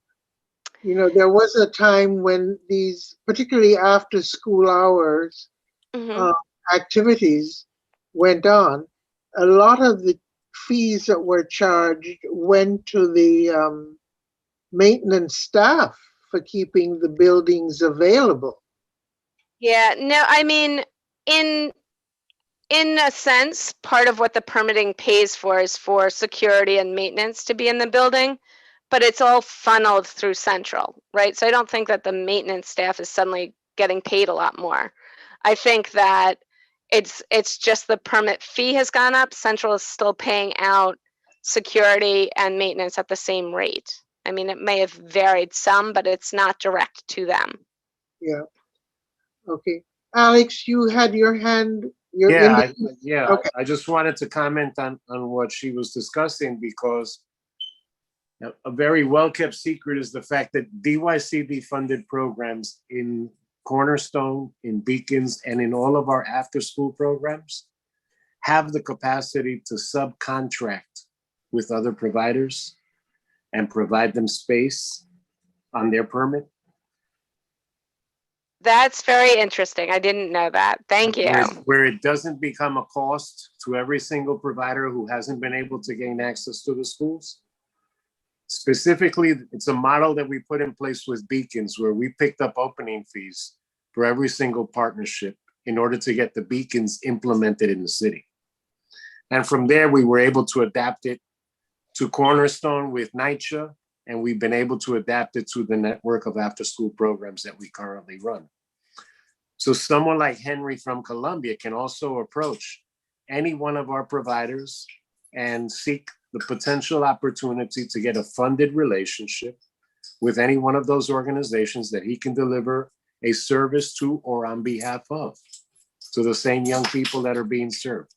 Speaker 1: There was a time when these, particularly after school hours,
Speaker 3: Mhm.
Speaker 1: activities went on. A lot of the fees that were charged went to the maintenance staff for keeping the buildings available.
Speaker 3: Yeah, no, I mean, in a sense, part of what the permitting pays for is for security and maintenance to be in the building, but it's all funneled through Central, right? So I don't think that the maintenance staff is suddenly getting paid a lot more. I think that it's just the permit fee has gone up. Central is still paying out security and maintenance at the same rate. I mean, it may have varied some, but it's not direct to them.
Speaker 1: Yeah. Okay. Alex, you had your hand, your
Speaker 6: Yeah,
Speaker 1: Okay.
Speaker 6: I just wanted to comment on what she was discussing, because a very well-kept secret is the fact that DYCD funded programs in Cornerstone, in Beacons, and in all of our after-school programs have the capacity to subcontract with other providers and provide them space on their permit.
Speaker 3: That's very interesting. I didn't know that. Thank you.
Speaker 6: Where it doesn't become a cost to every single provider who hasn't been able to gain access to the schools. Specifically, it's a model that we put in place with Beacons, where we picked up opening fees for every single partnership in order to get the Beacons implemented in the city. And from there, we were able to adapt it to Cornerstone with NYCHA, and we've been able to adapt it to the network of after-school programs that we currently run. So someone like Henry from Columbia can also approach any one of our providers and seek the potential opportunity to get a funded relationship with any one of those organizations that he can deliver a service to or on behalf of, to the same young people that are being served.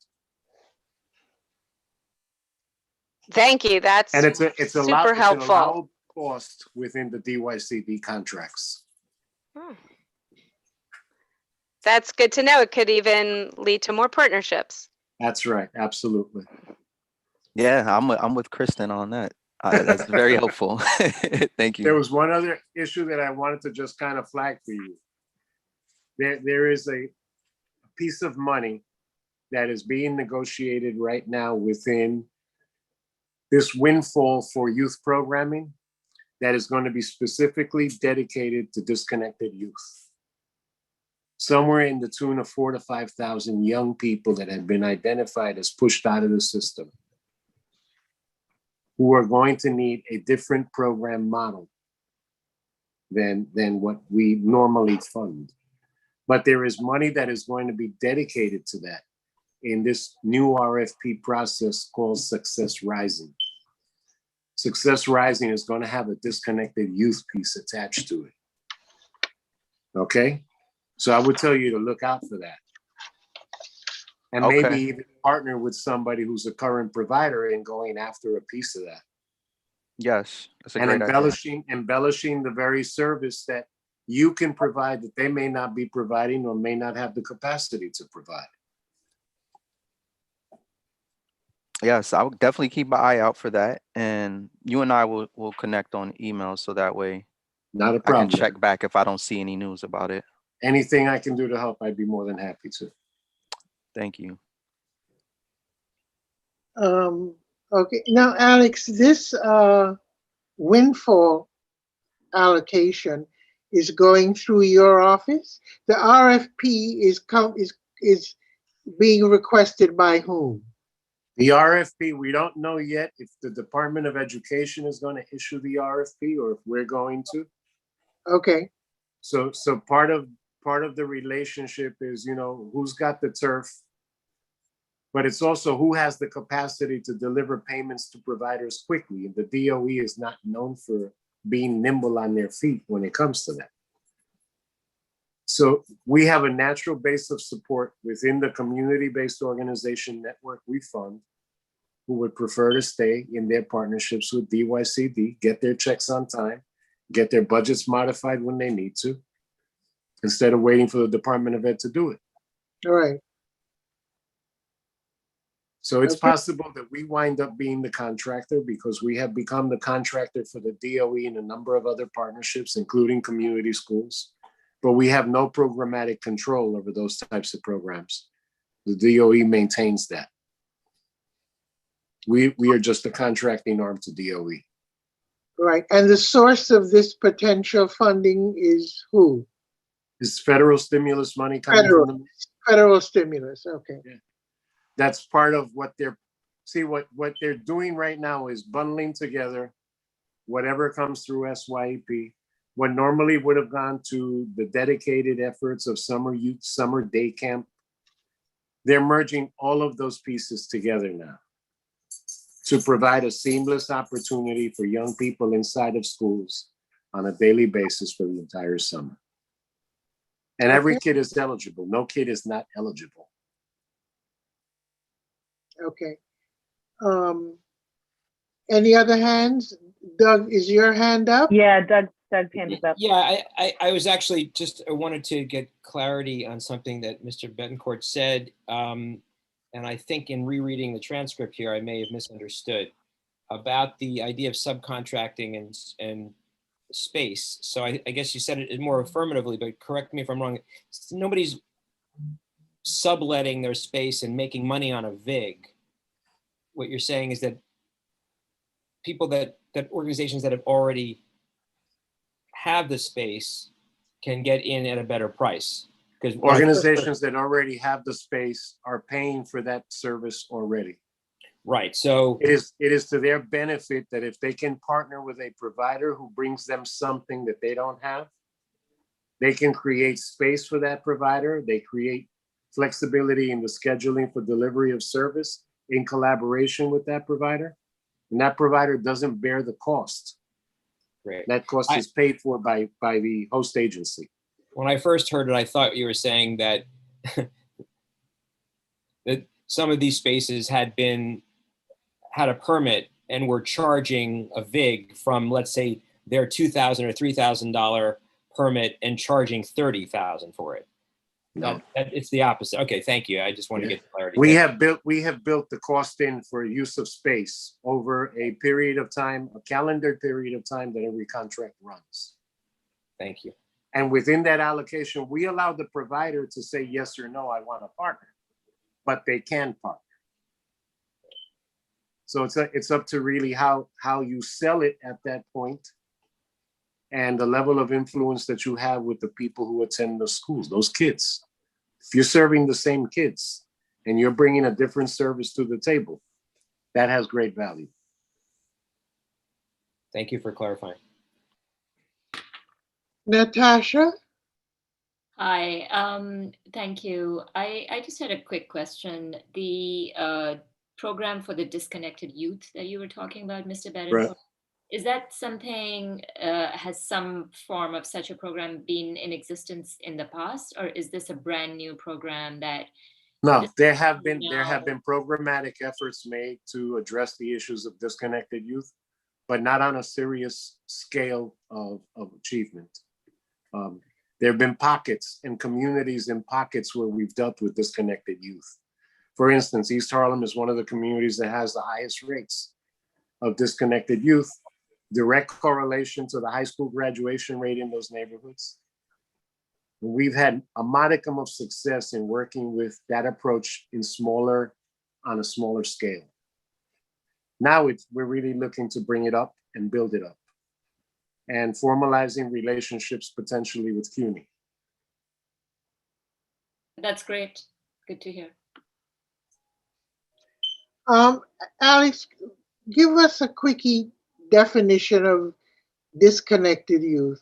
Speaker 3: Thank you. That's
Speaker 6: And it's a
Speaker 3: super helpful.
Speaker 6: allowed cost within the DYCD contracts.
Speaker 3: That's good to know. It could even lead to more partnerships.
Speaker 6: That's right. Absolutely.
Speaker 7: Yeah, I'm with Kristen on that. That's very helpful. Thank you.
Speaker 6: There was one other issue that I wanted to just kind of flag for you. There is a piece of money that is being negotiated right now within this windfall for youth programming that is going to be specifically dedicated to disconnected youth. Somewhere in the tune of 4,000 to 5,000 young people that have been identified as pushed out of the system, who are going to need a different program model than what we normally fund. But there is money that is going to be dedicated to that in this new RFP process called Success Rising. Success Rising is going to have a disconnected youth piece attached to it. Okay? So I would tell you to look out for that. And maybe even partner with somebody who's a current provider in going after a piece of that.
Speaker 7: Yes, that's a
Speaker 6: and
Speaker 7: great idea.
Speaker 6: embellishing the very service that you can provide that they may not be providing or may not have the capacity to provide.
Speaker 7: Yes, I would definitely keep an eye out for that. And you and I will connect on email, so that way
Speaker 6: Not a
Speaker 7: I
Speaker 6: problem.
Speaker 7: can check back if I don't see any news about it.
Speaker 6: Anything I can do to help, I'd be more than happy to.
Speaker 7: Thank you.
Speaker 1: Okay. Now, Alex, this windfall allocation is going through your office. The RFP is being requested by whom?
Speaker 6: The RFP, we don't know yet if the Department of Education is going to issue the RFP or if we're going to.
Speaker 1: Okay.
Speaker 6: So part of the relationship is, who's got the turf, but it's also who has the capacity to deliver payments to providers quickly. The DOE is not known for being nimble on their feet when it comes to that. So we have a natural base of support within the community-based organization network we fund, who would prefer to stay in their partnerships with DYCD, get their checks on time, get their budgets modified when they need to, instead of waiting for the Department of Ed to do it.
Speaker 1: All right.
Speaker 6: So it's
Speaker 1: Okay.
Speaker 6: possible that we wind up being the contractor because we have become the contractor for the DOE and a number of other partnerships, including community schools. But we have no programmatic control over those types of programs. The DOE maintains that. We are just a contracting arm to DOE.
Speaker 1: Right. And the source of this potential funding is who?
Speaker 6: Is federal stimulus money coming
Speaker 1: Federal.
Speaker 6: from them?
Speaker 1: Federal stimulus. Okay.
Speaker 6: That's part of what what they're doing right now is bundling together whatever comes through SYEP, what normally would have gone to the dedicated efforts of summer youth, summer day camp. They're merging all of those pieces together now to provide a seamless opportunity for young people inside of schools on a daily basis for the entire summer. And every
Speaker 1: Okay.
Speaker 6: kid is eligible. No kid is not eligible.
Speaker 1: Okay. Any other hands? Doug, is your hand up?
Speaker 4: Yeah, Doug's hand is up.
Speaker 5: Yeah, I was actually just, I wanted to get clarity on something that Mr. Bettencourt said. And I think in rereading the transcript here, I may have misunderstood about the idea of subcontracting and space. So I guess you said it more affirmatively, but correct me if I'm wrong. Nobody's subletting their space and making money on a VIG. What you're saying is that people that organizations that have already have the space can get in at a better price. Because
Speaker 6: Organizations that already have the space are paying for that service already.
Speaker 5: right. So
Speaker 6: It is to their benefit that if they can partner with a provider who brings them something that they don't have, they can create space for that provider. They create flexibility in the scheduling for delivery of service in collaboration with that provider. And that provider doesn't bear the cost.
Speaker 5: great.
Speaker 6: That cost is paid for by the host agency.
Speaker 5: When I first heard it, I thought you were saying that that some of these spaces had a permit and were charging a VIG from, let's say, their $2,000 or $3,000 permit and charging $30,000 for it.
Speaker 6: No.
Speaker 5: It's the opposite. Okay, thank you. I just want to get clarity.
Speaker 6: We
Speaker 5: Thank
Speaker 6: have built the cost in for use of space over a period of time, a calendar period of time that every contract runs.
Speaker 5: Thank you.
Speaker 6: And within that allocation, we allow the provider to say yes or no, I want a partner, but they can partner. So it's up to really how you sell it at that point and the level of influence that you have with the people who attend the schools, those kids. If you're serving the same kids and you're bringing a different service to the table, that has great value.
Speaker 5: Thank you for clarifying.
Speaker 1: Natasha?
Speaker 8: Hi, thank you. I just had a quick question. The program for the disconnected youth that you were talking about, Mr. Bettencourt,
Speaker 6: Right.
Speaker 8: is that something, has some form of such a program been in existence in the past, or is this a brand new program that?
Speaker 6: No, there have been programmatic efforts made to address the issues of disconnected youth, but not on a serious scale of achievement. There have been pockets and communities in pockets where we've dealt with disconnected youth. For instance, East Harlem is one of the communities that has the highest rates of disconnected youth, direct correlation to the high school graduation rate in those neighborhoods. We've had a modicum of success in working with that approach on a smaller scale. Now we're really looking to bring it up and build it up and formalizing relationships potentially with CUNY.
Speaker 8: That's great. Good to hear.
Speaker 1: Alex, give us a quickie definition of disconnected youth.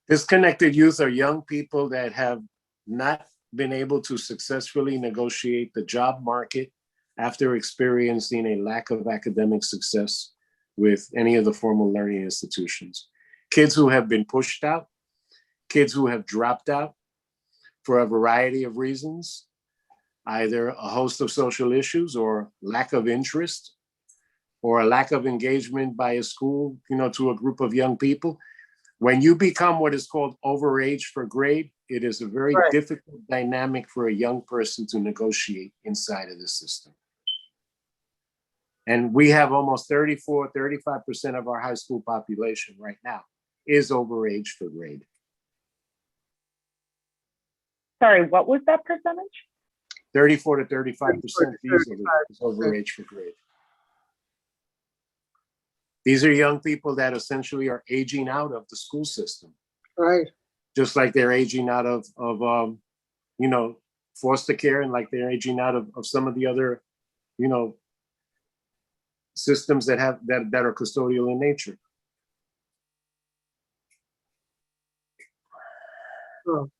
Speaker 6: Disconnected youth are young people that have not been able to successfully negotiate the job market after experiencing a lack of academic success with any of the formal learning institutions. Kids who have been pushed out, kids who have dropped out for a variety of reasons, either a host of social issues or lack of interest or a lack of engagement by a school, to a group of young people. When you become what is called overage for grade, it is a very difficult dynamic for a young person to negotiate inside of the system. And we have almost 35% of our high school population right now is overage for grade.
Speaker 4: Sorry, what was that percentage?
Speaker 6: 34 to 35% easily is
Speaker 1: 35%.
Speaker 6: overage for grade. These are young people that essentially are aging out of the school system,
Speaker 1: Right.
Speaker 6: just like they're aging out of you know, foster care, and like they're aging out of some of the other, you know, systems that have that are custodial in nature.
Speaker 1: Oh,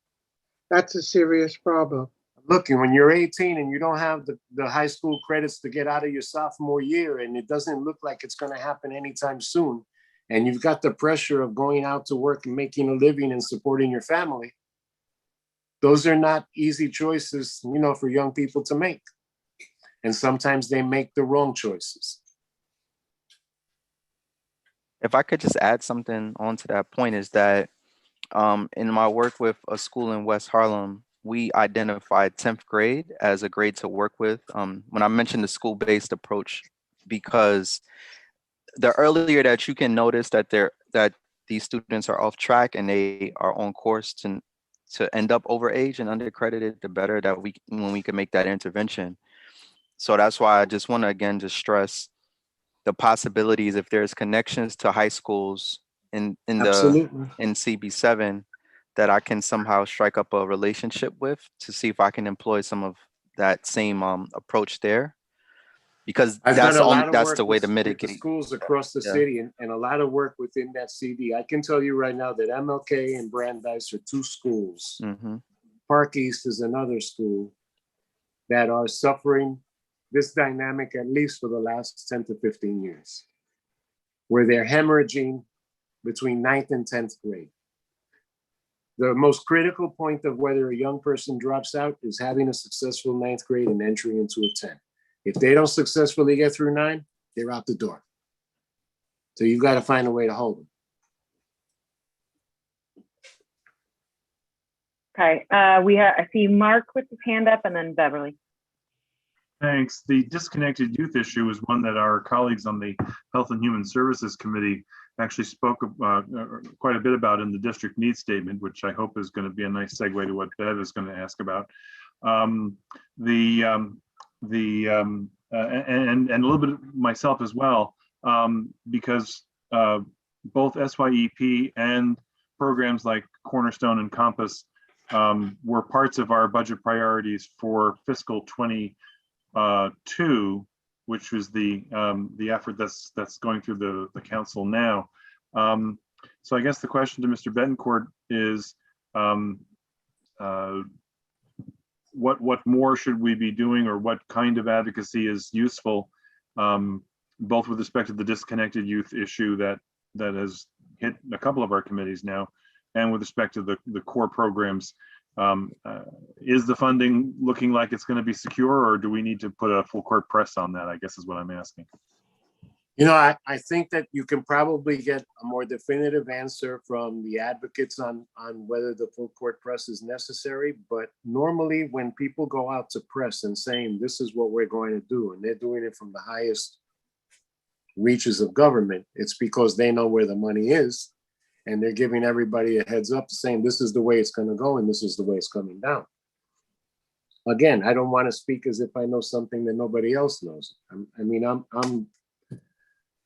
Speaker 1: that's a serious problem.
Speaker 6: Look, when you're 18 and you don't have the high school credits to get out of your sophomore year, and it doesn't look like it's going to happen anytime soon, and you've got the pressure of going out to work and making a living and supporting your family, those are not easy choices, you know, for young people to make. And sometimes they make the wrong choices.
Speaker 7: If I could just add something onto that point, is that in my work with a school in West Harlem, we identified 10th grade as a grade to work with. When I mentioned the school-based approach, because the earlier that you can notice that these students are off track and they are on course to end up overage and undercredited, the better that when we can make that intervention. So that's why I just want to again just stress the possibilities, if there's connections to high schools in
Speaker 6: Absolutely.
Speaker 7: CB7, that I can somehow strike up a relationship with to see if I can employ some of that same approach there, because
Speaker 6: I've done a lot of
Speaker 7: that's
Speaker 6: work
Speaker 7: the way
Speaker 6: with
Speaker 7: to
Speaker 6: the
Speaker 7: mitigate.
Speaker 6: schools across the
Speaker 7: Yeah.
Speaker 6: city, and a lot of work within that CD. I can tell you right now that MLK and Brandeis are two schools.
Speaker 7: Mhm.
Speaker 6: Park East is another school that are suffering this dynamic at least for the last 10 to 15 years, where they're hemorrhaging between 9th and 10th grade. The most critical point of whether a young person drops out is having a successful 9th grade and entering into a 10th. If they don't successfully get through 9, they're out the door. So you've got to find a way to hold them.
Speaker 4: Okay, I see Mark with his hand up, and then Beverly.
Speaker 2: Thanks. The disconnected youth issue is one that our colleagues on the Health and Human Services Committee actually spoke quite a bit about in the district needs statement, which I hope is going to be a nice segue to what Bev is going to ask about. And a little bit myself as well, because both SYEP and programs like Cornerstone and Compass were parts of our budget priorities for fiscal 22, which was the effort that's going through the council now. So I guess the question to Mr. Bettencourt is, what more should we be doing, or what kind of advocacy is useful, both with respect to the disconnected youth issue that has hit a couple of our committees now, and with respect to the core programs. Is the funding looking like it's going to be secure, or do we need to put a full court press on that, I guess is what I'm asking.
Speaker 6: You know, I think that you can probably get a more definitive answer from the advocates on whether the full court press is necessary. But normally when people go out to press and saying, this is what we're going to do, and they're doing it from the highest reaches of government, it's because they know where the money is. And they're giving everybody a heads up saying, this is the way it's going to go, and this is the way it's coming down. Again, I don't want to speak as if I know something that nobody else knows.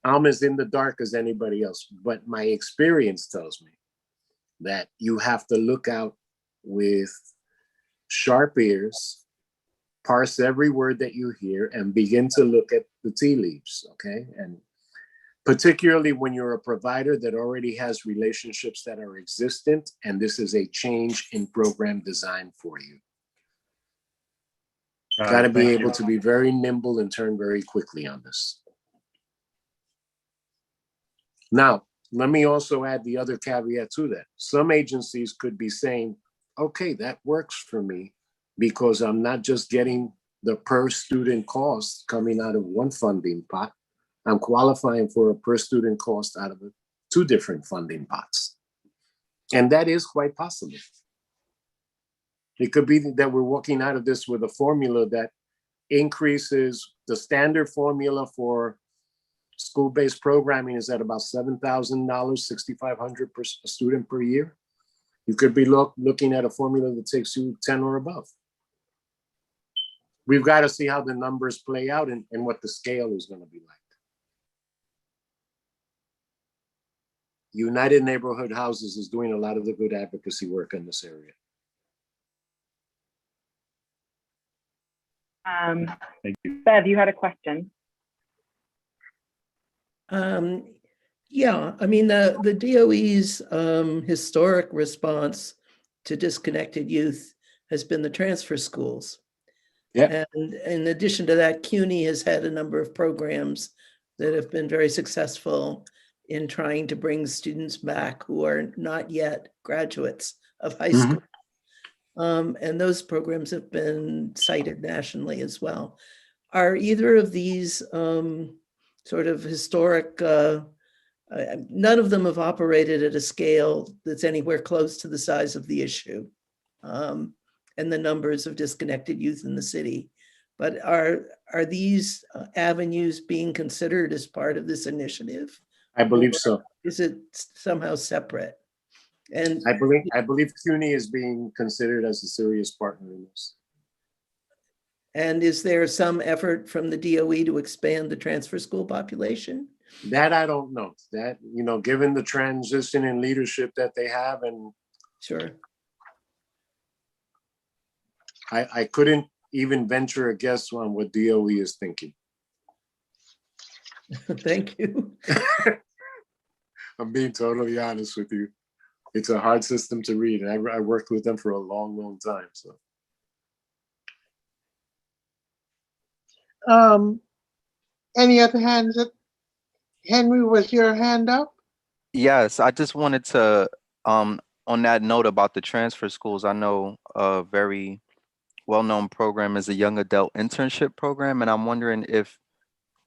Speaker 6: I'm as in the dark as anybody else, but my experience tells me that you have to look out with sharp ears, parse every word that you hear, and begin to look at the tea leaves, okay? And particularly when you're a provider that already has relationships that are existent, and this is a change in program design for you. Got to be able to be very nimble and turn very quickly on this. Now, let me also add the other caveat to that. Some agencies could be saying, okay, that works for me because I'm not just getting the per student cost coming out of one funding pot. I'm qualifying for a per student cost out of two different funding pots. And that is quite possible. It could be that we're walking out of this with a formula that increases the standard formula for school-based programming is at about $7,000, $6,500 per student per year. You could be looking at a formula that takes you 10 or above. We've got to see how the numbers play out and what the scale is going to be like. United Neighborhood Houses is doing a lot of the good advocacy work in this area.
Speaker 2: Thank you.
Speaker 4: Bev, you had a question.
Speaker 9: Yeah, I mean, the DOE's historic response to disconnected youth has been the transfer schools.
Speaker 6: Yeah.
Speaker 9: And in addition to that, CUNY has had a number of programs that have been very successful in trying to bring students back who are not yet graduates of high school. And those programs have been cited nationally as well. Are either of these sort of historic, none of them have operated at a scale that's anywhere close to the size of the issue and the numbers of disconnected youth in the city. But are these avenues being considered as part of this initiative?
Speaker 6: I believe so.
Speaker 9: Is it somehow separate? And
Speaker 6: I believe CUNY is being considered as a serious partner in this.
Speaker 9: And is there some effort from the DOE to expand the transfer school population?
Speaker 6: That I don't know. That, you know, given the transition in leadership that they have, and
Speaker 9: Sure.
Speaker 6: I couldn't even venture a guess on what DOE is thinking.
Speaker 9: Thank you.
Speaker 6: I'm being totally honest with you. It's a hard system to read, and I worked with them for a long, long time. So,
Speaker 1: any other hands up? Henry, was your hand up?
Speaker 7: Yes, I just wanted to, on that note about the transfer schools, I know a very well-known program is a young adult internship program, and I'm wondering if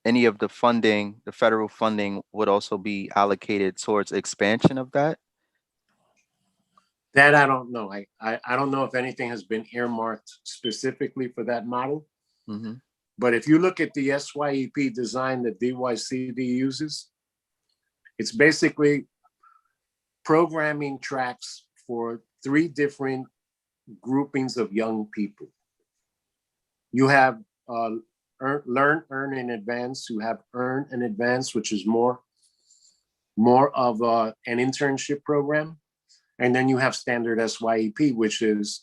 Speaker 7: any of the funding, the federal funding, would also be allocated towards expansion of that.
Speaker 6: that I don't know. I don't know if anything has been earmarked specifically for that model.
Speaker 7: Mm-hmm.
Speaker 6: But if you look at the SYEP design that DYCD uses, it's basically programming tracks for 3 different groupings of young people. You have Learn, Earn, and Advance. You have Earn and Advance, which is more of an internship program. And then you have standard SYEP, which is,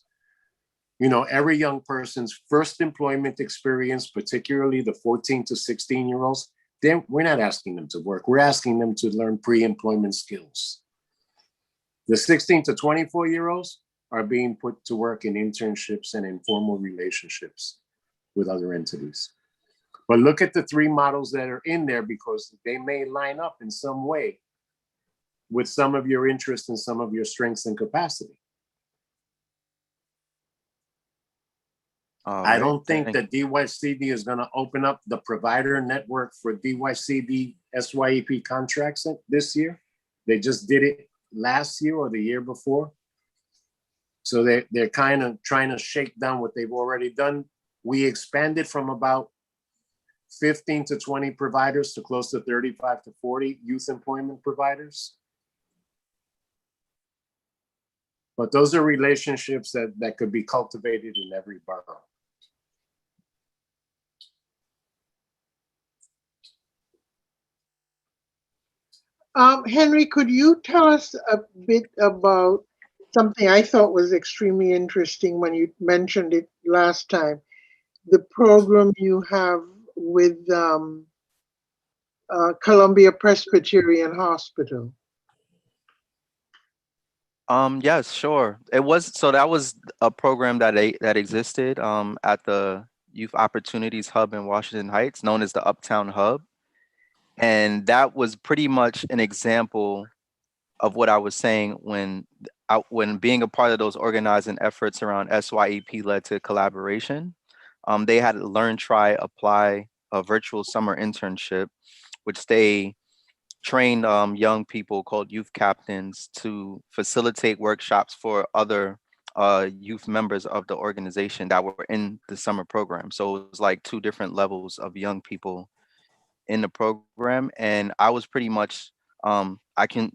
Speaker 6: you know, every young person's first employment experience, particularly the 14 to 16-year-olds. Then we're not asking them to work. We're asking them to learn pre-employment skills. The 16 to 24-year-olds are being put to work in internships and informal relationships with other entities. But look at the 3 models that are in there, because they may line up in some way with some of your interests and some of your strengths and capacity. I don't think that DYCD is going to open up the provider network for DYCD SYEP contracts this year. They just did it last year or the year before. So they're kind of trying to shake down what they've already done. We expanded from about 15 to 20 providers to close to 35 to 40 youth employment providers. But those are relationships that could be cultivated in every borough.
Speaker 1: Henry, could you tell us a bit about something I thought was extremely interesting when you mentioned it last time? The program you have with Columbia Presbyterian Hospital.
Speaker 7: Yes, sure. That was a program that existed at the Youth Opportunities Hub in Washington Heights, known as the Uptown Hub. And that was pretty much an example of what I was saying when being a part of those organizing efforts around SYEP led to collaboration. They had Learn, Try, Apply, a virtual summer internship, which they trained young people called youth captains to facilitate workshops for other youth members of the organization that were in the summer program. So it was like two different levels of young people in the program. And I was pretty much, I can,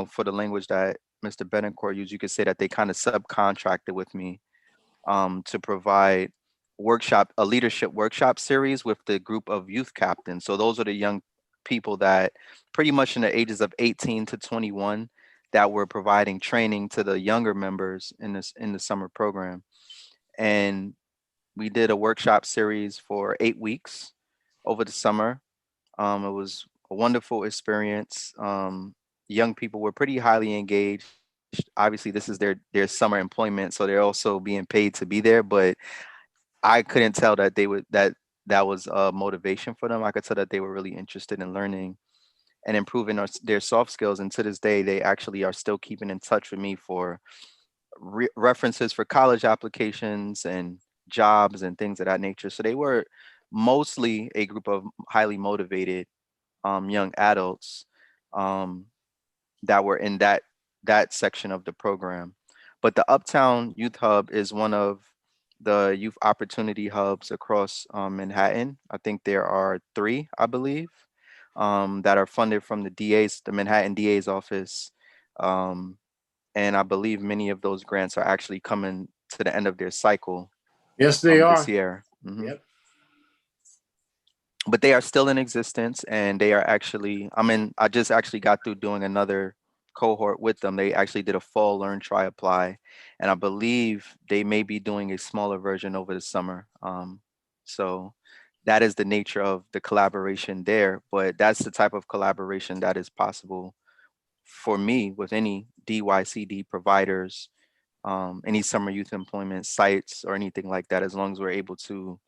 Speaker 7: for the language that Mr. Bettencourt used, you could say that they kind of subcontracted with me to provide a leadership workshop series with the group of youth captains. So those are the young people that pretty much in the ages of 18 to 21 that were providing training to the younger members in the summer program. And we did a workshop series for 8 weeks over the summer. It was a wonderful experience. Young people were pretty highly engaged. Obviously, this is their summer employment, so they're also being paid to be there. But I couldn't tell that that was a motivation for them. I could tell that they were really interested in learning and improving their soft skills. And to this day, they actually are still keeping in touch with me for references for college applications and jobs and things of that nature. So they were mostly a group of highly motivated young adults that were in that section of the program. But the Uptown Youth Hub is one of the youth opportunity hubs across Manhattan. I think there are three, I believe, that are funded from the Manhattan DA's office. And I believe many of those grants are actually coming to the end of their cycle
Speaker 6: Yes, they are.
Speaker 7: this year. Mhm.
Speaker 6: Yep.
Speaker 7: But they are still in existence, and they are actually, I just actually got through doing another cohort with them. They actually did a fall learn, try, apply, and I believe they may be doing a smaller version over the summer. So that is the nature of the collaboration there, but that's the type of collaboration that is possible for me with any DYCD providers, any summer youth employment sites or anything like that, as long as we're able to,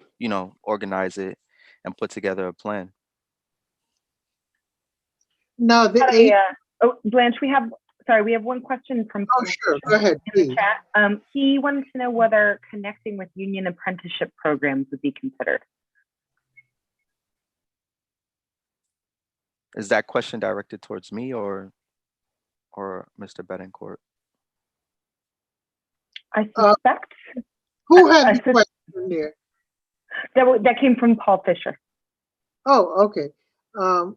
Speaker 7: organize it and put together a plan.
Speaker 1: Now, the eight,
Speaker 4: Blanche, we have one question from
Speaker 1: oh, sure, go ahead,
Speaker 4: in the
Speaker 1: please.
Speaker 4: chat. He wanted to know whether connecting with union apprenticeship programs would be considered.
Speaker 7: Is that question directed towards me or Mr. Bettencourt?
Speaker 4: I suspect.
Speaker 1: Who had the question there?
Speaker 4: That came from Paul Fisher.
Speaker 1: Oh, okay.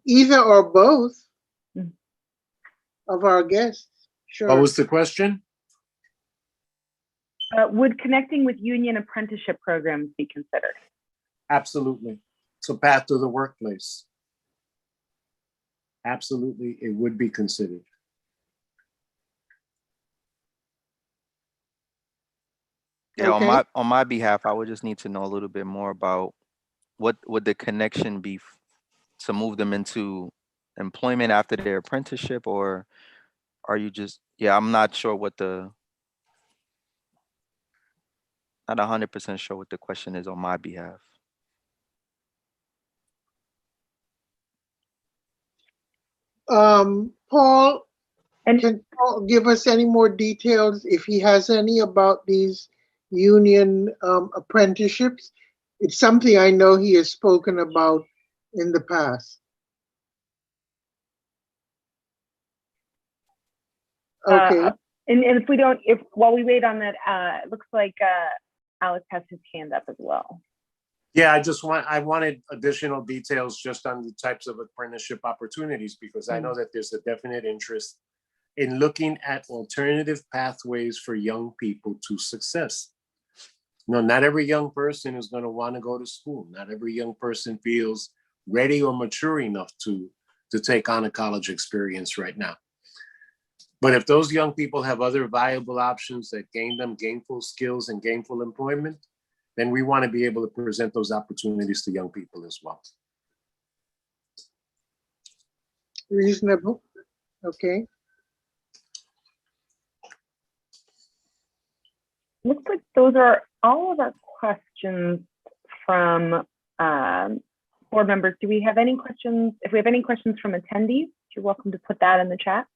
Speaker 1: Either or both of our guests. Sure.
Speaker 6: What was the question?
Speaker 4: Would connecting with union apprenticeship programs be considered?
Speaker 6: Absolutely. It's a path to the workplace. Absolutely, it would be considered.
Speaker 7: Yeah,
Speaker 1: Okay.
Speaker 7: on my behalf, I would just need to know a little bit more about what would the connection be to move them into employment after their apprenticeship, or are you just, I'm not sure not 100% sure what the question is on my behalf.
Speaker 1: Paul, can Paul give us any more details, if he has any, about these union apprenticeships? It's something I know he has spoken about in the past. Okay.
Speaker 4: And while we wait on that, it looks like Alex has his hand up as well.
Speaker 6: Yeah, I wanted additional details just on the types of apprenticeship opportunities, because I know that there's a definite interest in looking at alternative pathways for young people to success. No, not every young person is going to want to go to school. Not every young person feels ready or mature enough to take on a college experience right now. But if those young people have other viable options that gain them gainful skills and gainful employment, then we want to be able to present those opportunities to young people as well.
Speaker 1: Reasonable. Okay.
Speaker 4: Looks like those are all of our questions from board members. Do we have any questions? If we have any questions from attendees, you're welcome to put that in the chat.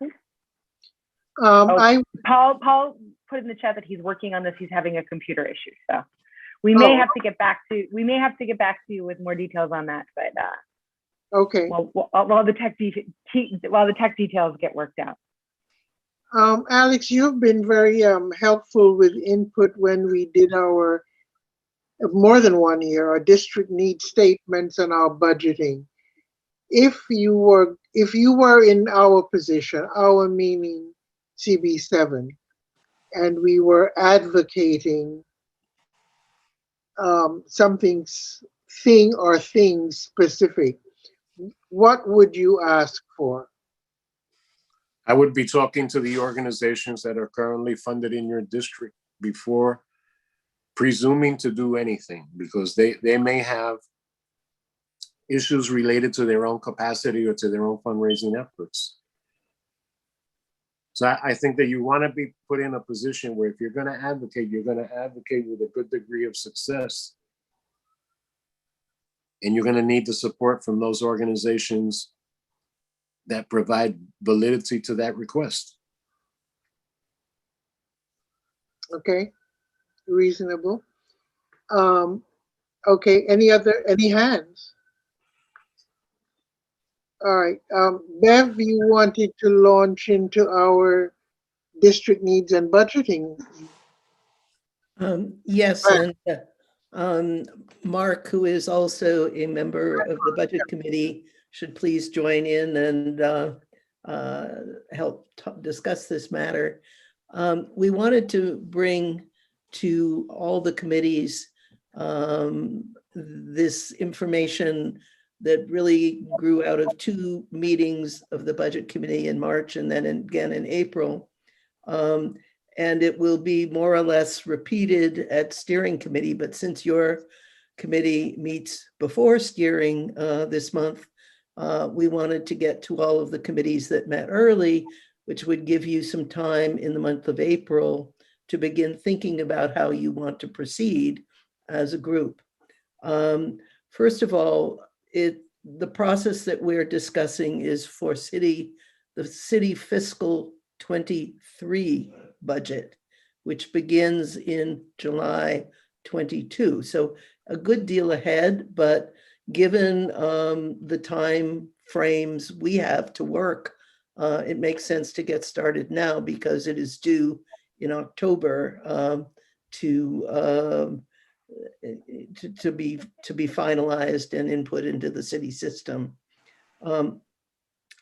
Speaker 4: Okay. Paul put in the chat that he's working on this. He's having a computer issue, so we may have to get back to you with more details on that. But
Speaker 1: Okay.
Speaker 4: While the tech details get worked out.
Speaker 1: Alex, you've been very helpful with input when we did our more than 1 year, our district need statements and our budgeting. If you were in our position, our meaning CB7, and we were advocating thing or things specific, what would you ask for?
Speaker 6: I would be talking to the organizations that are currently funded in your district before presuming to do anything, because they may have issues related to their own capacity or to their own fundraising efforts. So I think that you want to be put in a position where if you're going to advocate, you're going to advocate with a good degree of success. And you're going to need the support from those organizations that provide validity to that request.
Speaker 1: Okay, reasonable. Okay, any hands? All right, Bev, you wanted to launch into our district needs and budgeting.
Speaker 9: Yes, and Mark, who is also a member of the Budget Committee, should please join in and help discuss this matter. We wanted to bring to all the committees this information that really grew out of 2 meetings of the Budget Committee in March and then again in April. And it will be more or less repeated at steering committee, but since your committee meets before steering this month, we wanted to get to all of the committees that met early, which would give you some time in the month of April to begin thinking about how you want to proceed as a group. First of all, the process that we're discussing is for the city fiscal 23 budget, which begins in July 22. So a good deal ahead, but given the time frames we have to work, it makes sense to get started now because it is due in October to be finalized and input into the city system. And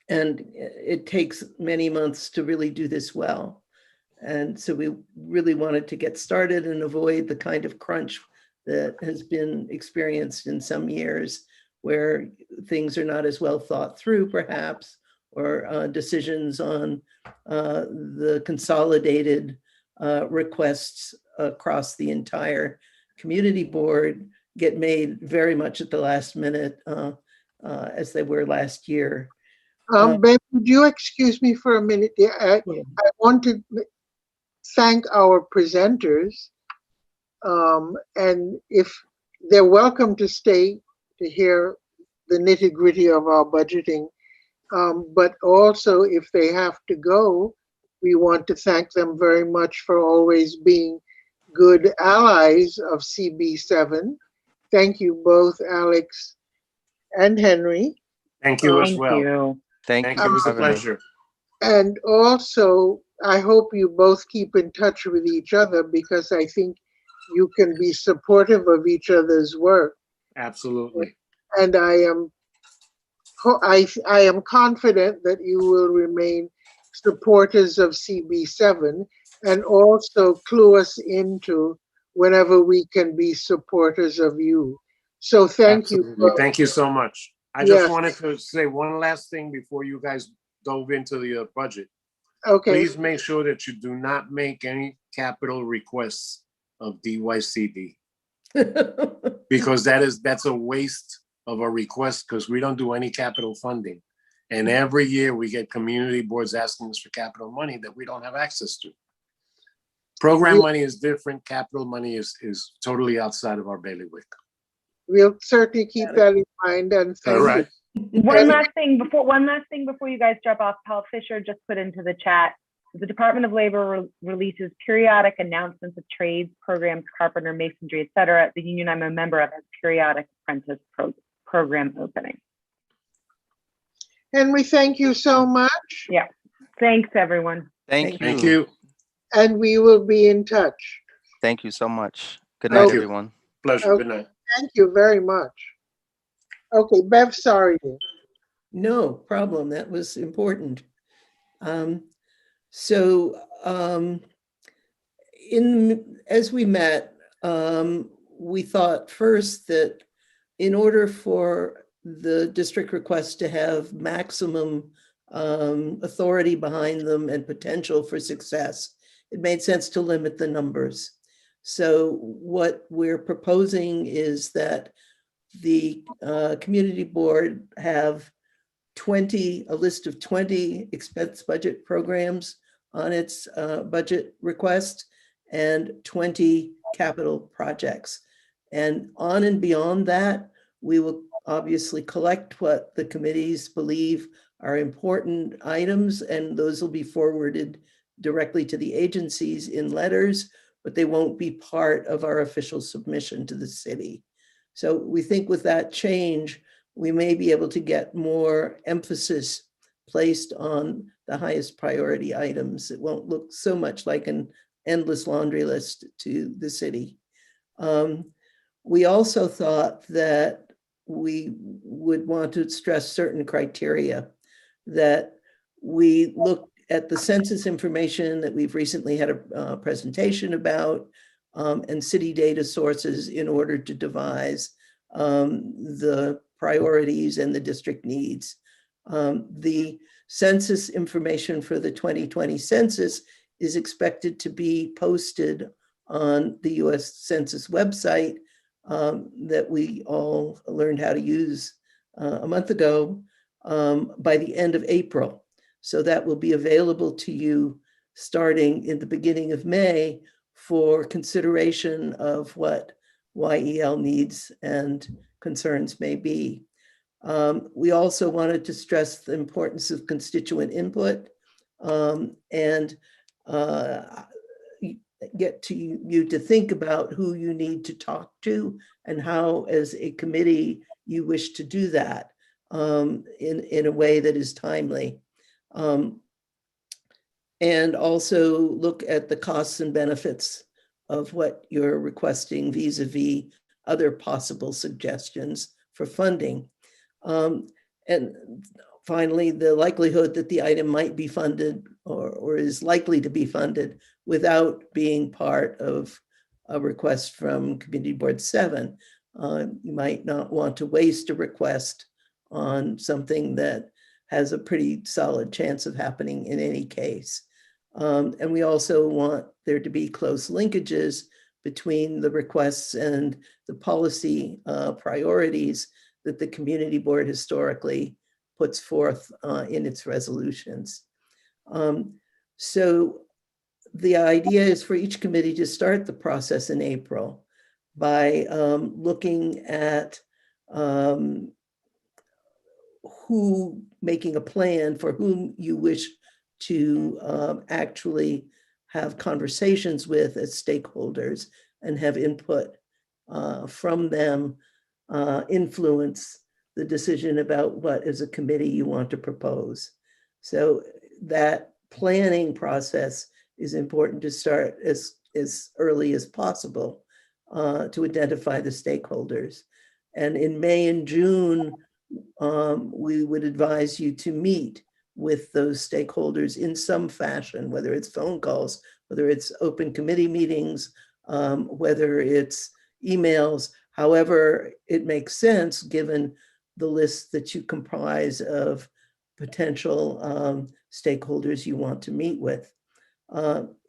Speaker 9: it takes many months to really do this well. And so we really wanted to get started and avoid the kind of crunch that has been experienced in some years where things are not as well thought through, perhaps, or decisions on the consolidated requests across the entire community board get made very much at the last minute as they were last year.
Speaker 1: Ben, would you excuse me for a minute? I want to thank our presenters, and if they're welcome to stay to hear the nitty-gritty of our budgeting, but also if they have to go, we want to thank them very much for always being good allies of CB7. Thank you both, Alex and Henry.
Speaker 6: Thank you as well.
Speaker 4: You.
Speaker 7: Thank
Speaker 6: Thank
Speaker 7: you.
Speaker 6: you. It was a
Speaker 7: for having me.
Speaker 6: pleasure.
Speaker 1: And also, I hope you both keep in touch with each other because I think you can be supportive of each other's work.
Speaker 6: Absolutely.
Speaker 1: And I am confident that you will remain supporters of CB7 and also clue us into whenever we can be supporters of you. So thank you.
Speaker 6: Absolutely. Thank you so much. I
Speaker 1: Yes.
Speaker 6: just wanted to say one last thing before you guys dove into the budget.
Speaker 1: Okay.
Speaker 6: Please make sure that you do not make any capital requests of DYCD because that's a waste of a request because we don't do any capital funding. And every year we get community boards asking us for capital money that we don't have access to. Program money is different. Capital money is totally outside of our bailiwick.
Speaker 1: We'll certainly keep that in mind. And thank
Speaker 6: All right.
Speaker 1: you.
Speaker 4: One last thing before you guys drop off. Paul Fisher just put into the chat. The Department of Labor releases periodic announcements of trades, programs, carpenter, masonry, etc. The union I'm a member of has periodic apprentice program opening.
Speaker 1: Henry, thank you so much.
Speaker 4: Yeah. Thanks, everyone.
Speaker 7: Thank
Speaker 6: Thank
Speaker 7: you.
Speaker 6: you.
Speaker 1: And we will be in touch.
Speaker 7: Thank you so much. Good
Speaker 6: Thank
Speaker 7: night,
Speaker 6: you.
Speaker 7: everyone.
Speaker 6: Pleasure. Good night.
Speaker 1: Thank you very much. Okay, Bev, sorry.
Speaker 9: No problem. That was important. So as we met, we thought first that in order for the district requests to have maximum authority behind them and potential for success, it made sense to limit the numbers. So what we're proposing is that the community board have a list of 20 expense budget programs on its budget request and 20 capital projects. And on and beyond that, we will obviously collect what the committees believe are important items, and those will be forwarded directly to the agencies in letters, but they won't be part of our official submission to the city. So we think with that change, we may be able to get more emphasis placed on the highest priority items. It won't look so much like an endless laundry list to the city. We also thought that we would want to stress certain criteria, that we looked at the census information that we've recently had a presentation about, and city data sources in order to devise the priorities and the district needs. The census information for the 2020 census is expected to be posted on the US Census website that we all learned how to use a month ago by the end of April. So that will be available to you starting in the beginning of May for consideration of what YEL needs and concerns may be. We also wanted to stress the importance of constituent input and get to you to think about who you need to talk to and how, as a committee, you wish to do that in a way that is timely. And also look at the costs and benefits of what you're requesting vis-a-vis other possible suggestions for funding. And finally, the likelihood that the item might be funded or is likely to be funded without being part of a request from Community Board 7. You might not want to waste a request on something that has a pretty solid chance of happening in any case. And we also want there to be close linkages between the requests and the policy priorities that the community board historically puts forth in its resolutions. So the idea is for each committee to start the process in April by looking at making a plan for whom you wish to actually have conversations with as stakeholders and have input from them, influence the decision about what as a committee you want to propose. So that planning process is important to start as early as possible to identify the stakeholders. And in May and June, we would advise you to meet with those stakeholders in some fashion, whether it's phone calls, whether it's open committee meetings, whether it's emails, however it makes sense given the list that you comprise of potential stakeholders you want to meet with.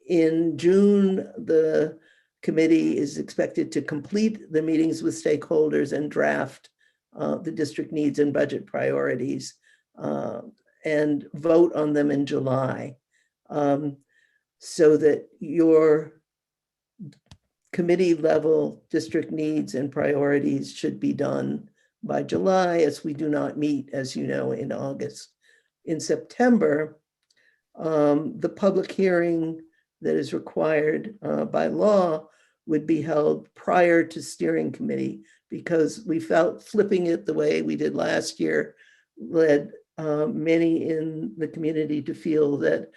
Speaker 9: In June, the committee is expected to complete the meetings with stakeholders and draft the district needs and budget priorities and vote on them in July, so that your committee level district needs and priorities should be done by July, as we do not meet, as you know, in August. In September, the public hearing that is required by law would be held prior to steering committee, because we felt flipping it the way we did last year led many in the community to feel that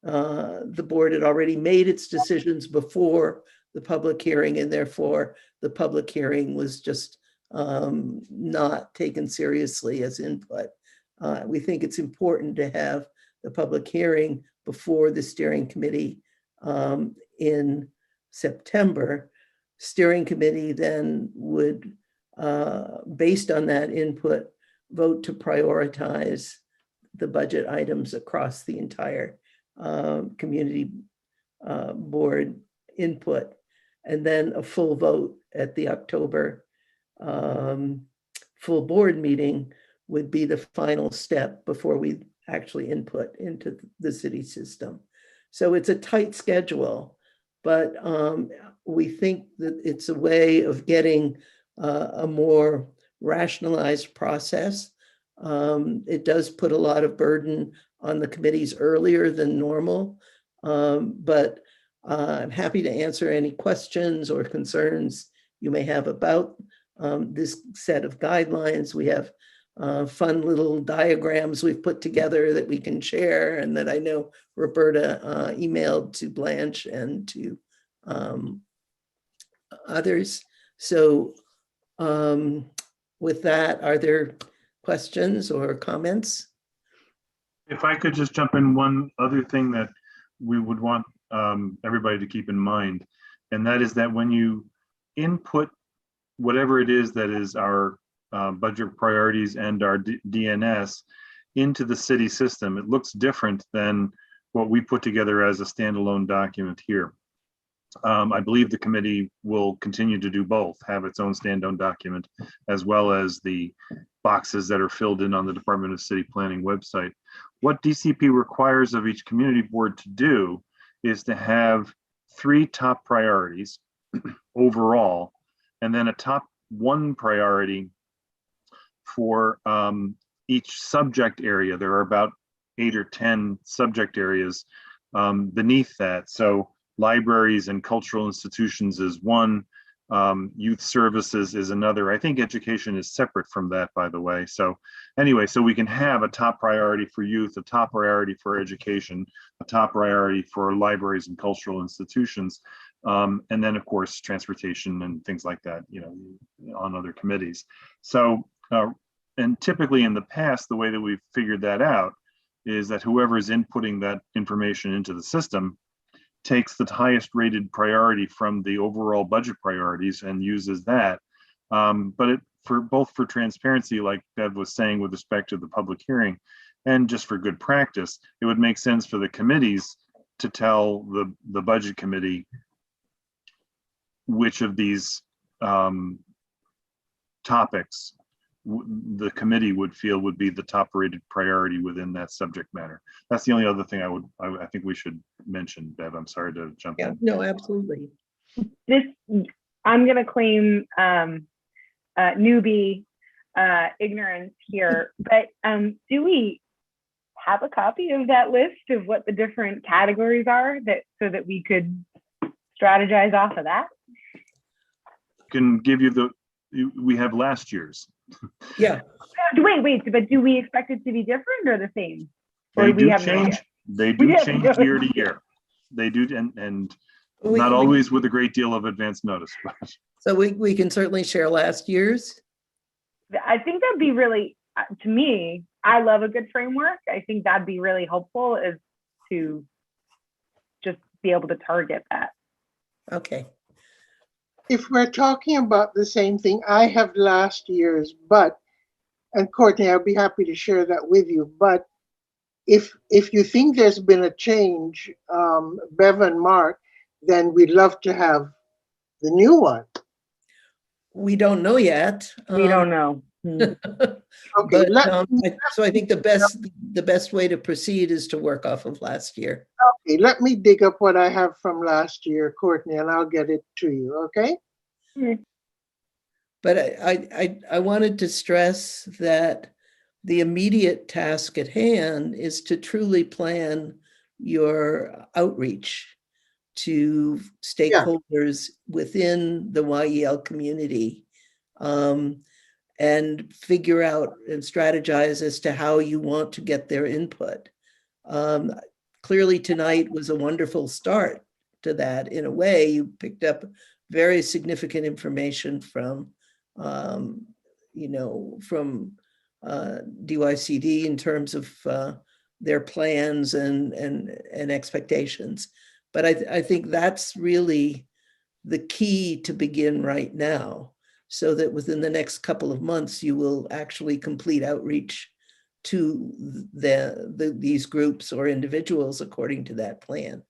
Speaker 9: the board had already made its decisions before the public hearing, and therefore the public hearing was just not taken seriously as input. We think it's important to have the public hearing before the steering committee in September. Steering committee then would, based on that input, vote to prioritize the budget items across the entire community board input, and then a full vote at the October full board meeting would be the final step before we actually input into the city system. So it's a tight schedule, but we think that it's a way of getting a more rationalized process. It does put a lot of burden on the committees earlier than normal, but I'm happy to answer any questions or concerns you may have about this set of guidelines. We have fun little diagrams we've put together that we can share, and that I know Roberta emailed to Blanche and to others. So with that, are there questions or comments?
Speaker 2: If I could just jump in, one other thing that we would want everybody to keep in mind, and that is that when you input whatever it is that is our budget priorities and our DNS into the city system, it looks different than what we put together as a standalone document here. I believe the committee will continue to do both, have its own standalone document, as well as the boxes that are filled in on the Department of City Planning website. What DCP requires of each community board to do is to have 3 top priorities overall, and then a top 1 priority for each subject area. There are about 8 or 10 subject areas beneath that. So libraries and cultural institutions is one, youth services is another. I think education is separate from that, by the way. So anyway, so we can have a top priority for youth, a top priority for education, a top priority for libraries and cultural institutions, and then of course transportation and things like that, you know, on other committees. So and typically in the past, the way that we've figured that out is that whoever is inputting that information into the system takes the highest rated priority from the overall budget priorities and uses that. But for transparency, like Bev was saying with respect to the public hearing, and just for good practice, it would make sense for the committees to tell the budget committee which of these topics the committee would feel would be the top rated priority within that subject matter. That's the only other thing I think we should mention, Bev. I'm sorry to jump in.
Speaker 9: No, absolutely.
Speaker 4: This, I'm going to claim newbie ignorance here, but do we have a copy of that list of what the different categories are, so that we could strategize off of that?
Speaker 2: Can give you we have last year's.
Speaker 9: Yeah.
Speaker 4: Wait, but do we expect it to be different or the same? Or
Speaker 2: They
Speaker 4: do we
Speaker 2: do
Speaker 4: have no
Speaker 2: change.
Speaker 4: idea?
Speaker 2: They do change year to year. They do, and not always with a great deal of advance notice.
Speaker 9: So we can certainly share last year's.
Speaker 4: I think that'd be really, to me, I love a good framework. I think that'd be really helpful, is to just be able to target that.
Speaker 9: Okay.
Speaker 1: If we're talking about the same thing, I have last year's, and Courtney, I'll be happy to share that with you. But if you think there's been a change, Bev and Mark, then we'd love to have the new one.
Speaker 9: We don't know yet.
Speaker 4: We don't know.
Speaker 1: Okay,
Speaker 9: So I think the best way to proceed is to work off of last year.
Speaker 1: okay, let me dig up what I have from last year, Courtney, and I'll get it to you, okay?
Speaker 9: But I wanted to stress that the immediate task at hand is to truly plan your outreach to stakeholders within the YEL community. and figure out and strategize as to how you want to get their input. Clearly tonight was a wonderful start to that. In a way, you picked up very significant information from, from DYCD in terms of their plans and expectations. But I think that's really the key to begin right now, so that within the next couple of months, you will actually complete outreach to these groups or individuals according to that plan.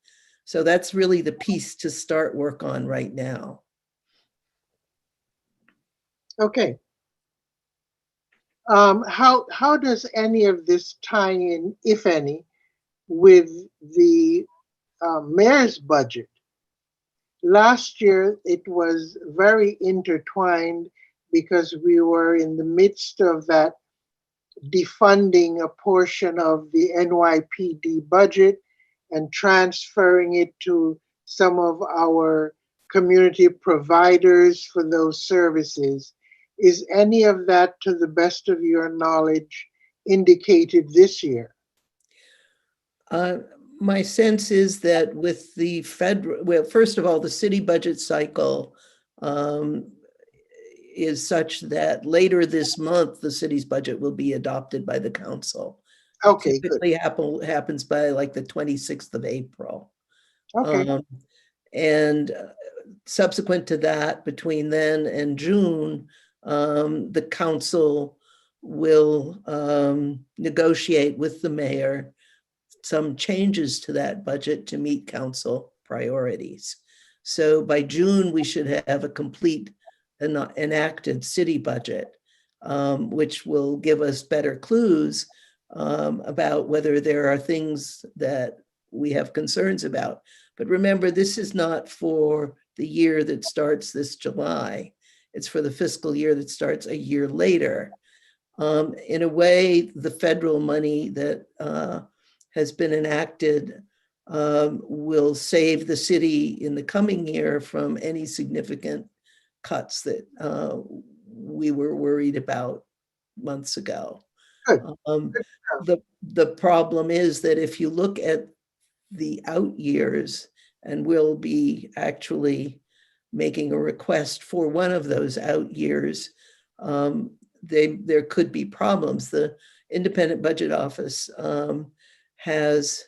Speaker 9: So that's really the piece to start work on right now.
Speaker 1: Okay. How does any of this tie in, if any, with the mayor's budget? Last year, it was very intertwined because we were in the midst of that defunding a portion of the NYPD budget and transferring it to some of our community providers for those services. Is any of that, to the best of your knowledge, indicated this year?
Speaker 9: My sense is that with the federal, well, first of all, the city budget cycle is such that later this month, the city's budget will be adopted by the council.
Speaker 1: Okay,
Speaker 9: Typically happens by like the 26th of April.
Speaker 1: Okay.
Speaker 9: And subsequent to that, between then and June, the council will negotiate with the mayor some changes to that budget to meet council priorities. So by June, we should have a complete enacted city budget, which will give us better clues about whether there are things that we have concerns about. But remember, this is not for the year that starts this July. It's for the fiscal year that starts a year later. In a way, the federal money that has been enacted will save the city in the coming year from any significant cuts that we were worried about months ago. The problem is that if you look at the out years, and we'll be actually making a request for one of those out years, there could be problems. The Independent Budget Office has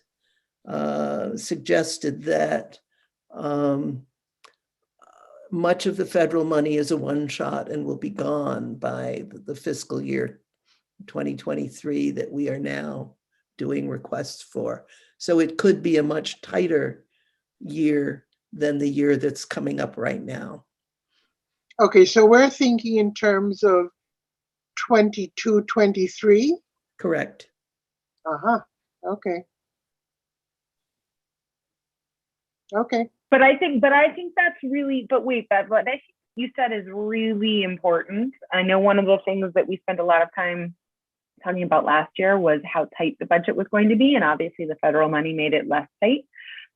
Speaker 9: suggested that much of the federal money is a one-shot and will be gone by the fiscal year 2023 that we are now doing requests for. So it could be a much tighter year than the year that's coming up right now.
Speaker 1: Okay, so we're thinking in terms of 22, 23?
Speaker 9: Correct.
Speaker 1: Uh-huh, okay. Okay.
Speaker 4: But I think that's really, but wait, that what I think you said is really important. I know one of the things that we spent a lot of time talking about last year was how tight the budget was going to be, and obviously the federal money made it less tight.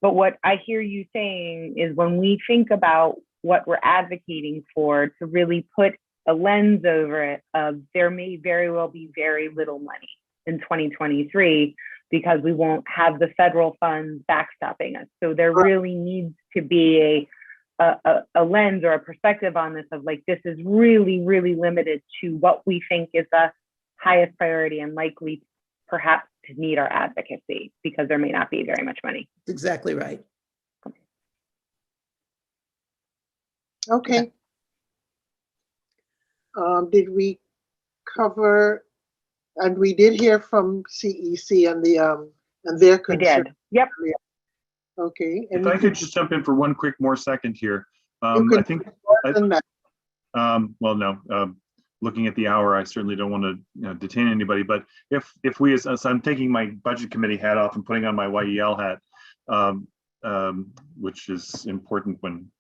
Speaker 4: But what I hear you saying is when we think about what we're advocating for, to really put a lens over it of there may very well be very little money in 2023 because we won't have the federal funds backstopping us. So there really needs to be a lens or a perspective on this of like, this is really, really limited to what we think is the highest priority and likely perhaps to need our advocacy because there may not be very much money.
Speaker 9: Exactly right.
Speaker 1: Okay. Did we cover, and we did hear from CEC and their concern.
Speaker 4: We did. Yep.
Speaker 1: Okay.
Speaker 2: If I could just jump in for one quick more second here. I think, well, no, looking at the hour, I certainly don't want to detain anybody, but if we, as I'm taking my budget committee hat off and putting on my YEL hat, which is important when,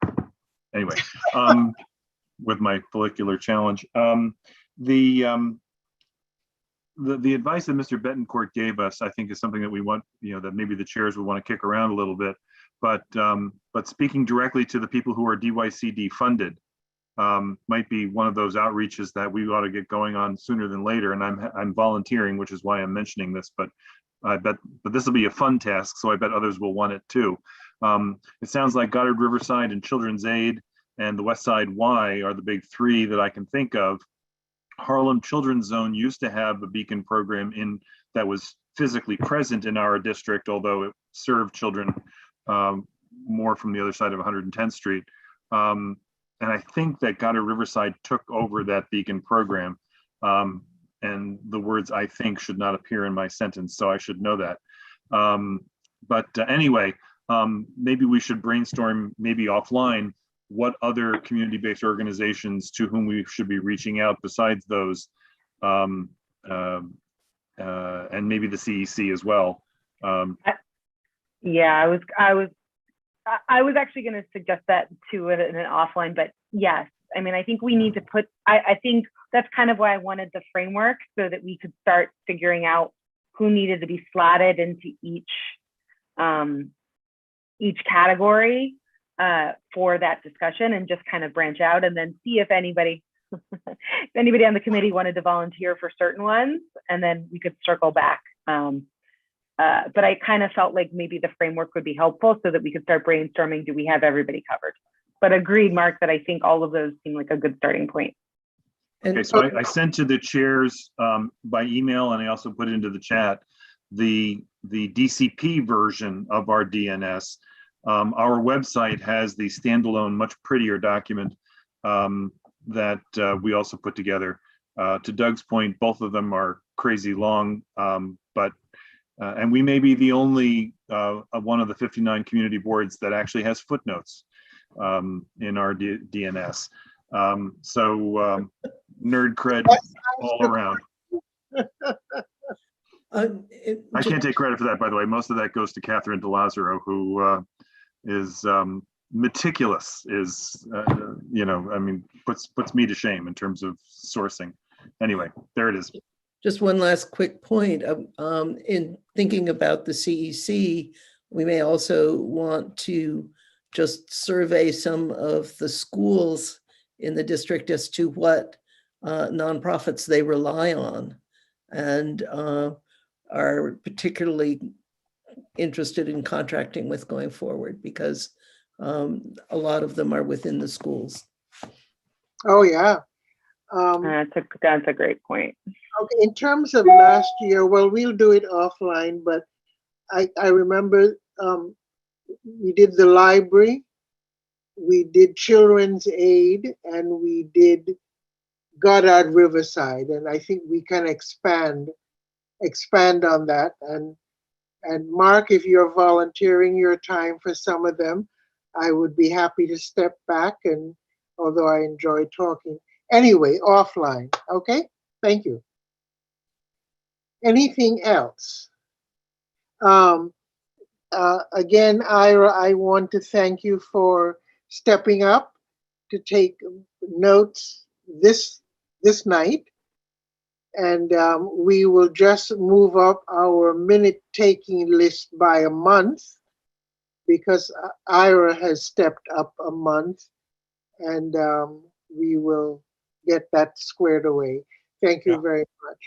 Speaker 2: anyway, with my follicular challenge, the advice that Mr. Bettencourt gave us, I think, is something that we want, that maybe the chairs would want to kick around a little bit. But speaking directly to the people who are DYCD funded, might be one of those outreaches that we ought to get going on sooner than later. And I'm volunteering, which is why I'm mentioning this, but this will be a fun task, so I bet others will want it too. It sounds like Goddard Riverside and Children's Aid and the West Side Y are the big three that I can think of. Harlem Children's Zone used to have a beacon program that was physically present in our district, although it served children more from the other side of 110th Street. And I think that Goddard Riverside took over that beacon program. And the words "I think" should not appear in my sentence, so I should know that. Anyway, maybe we should brainstorm, maybe offline, what other community-based organizations to whom we should be reaching out besides those, and maybe the CEC as well.
Speaker 4: Yeah, I was actually going to suggest that too in an offline, but yes, I mean, I think we need to put, I think that's kind of why I wanted the framework, so that we could start figuring out who needed to be slotted into each category for that discussion, and just kind of branch out and then see if anybody on the committee wanted to volunteer for certain ones, and then we could circle back. But I kind of felt like maybe the framework would be helpful, so that we could start brainstorming, do we have everybody covered? But agreed, Mark, that I think all of those seem like a good starting point.
Speaker 2: Okay, so I sent to the chairs by email, and I also put into the chat the DCP version of our DNS. Our website has the standalone, much prettier document that we also put together. To Doug's point, both of them are crazy long, and we may be the only one of the 59 community boards that actually has footnotes in our DNS. Nerd cred all around. I can't take credit for that, by the way. Most of that goes to Catherine DeLazaro, who is meticulous, I mean, puts me to shame in terms of sourcing. Anyway, there it is.
Speaker 9: Just one last quick point. In thinking about the CEC, we may also want to just survey some of the schools in the district as to what nonprofits they rely on, and are particularly interested in contracting with going forward, because a lot of them are within the schools.
Speaker 1: Oh, yeah.
Speaker 4: That's a great point.
Speaker 1: Okay, in terms of last year, well, we'll do it offline, but I remember we did the library, we did Children's Aid, and we did Goddard Riverside, and I think we can expand on that. And Mark, if you're volunteering your time for some of them, I would be happy to step back, and although I enjoy talking. Anyway, offline, okay? Thank you. Anything else? Again, Ira, I want to thank you for stepping up to take notes this night. And we will just move up our minute-taking list by a month, because Ira has stepped up a month, and we will get that squared away. Thank you very much.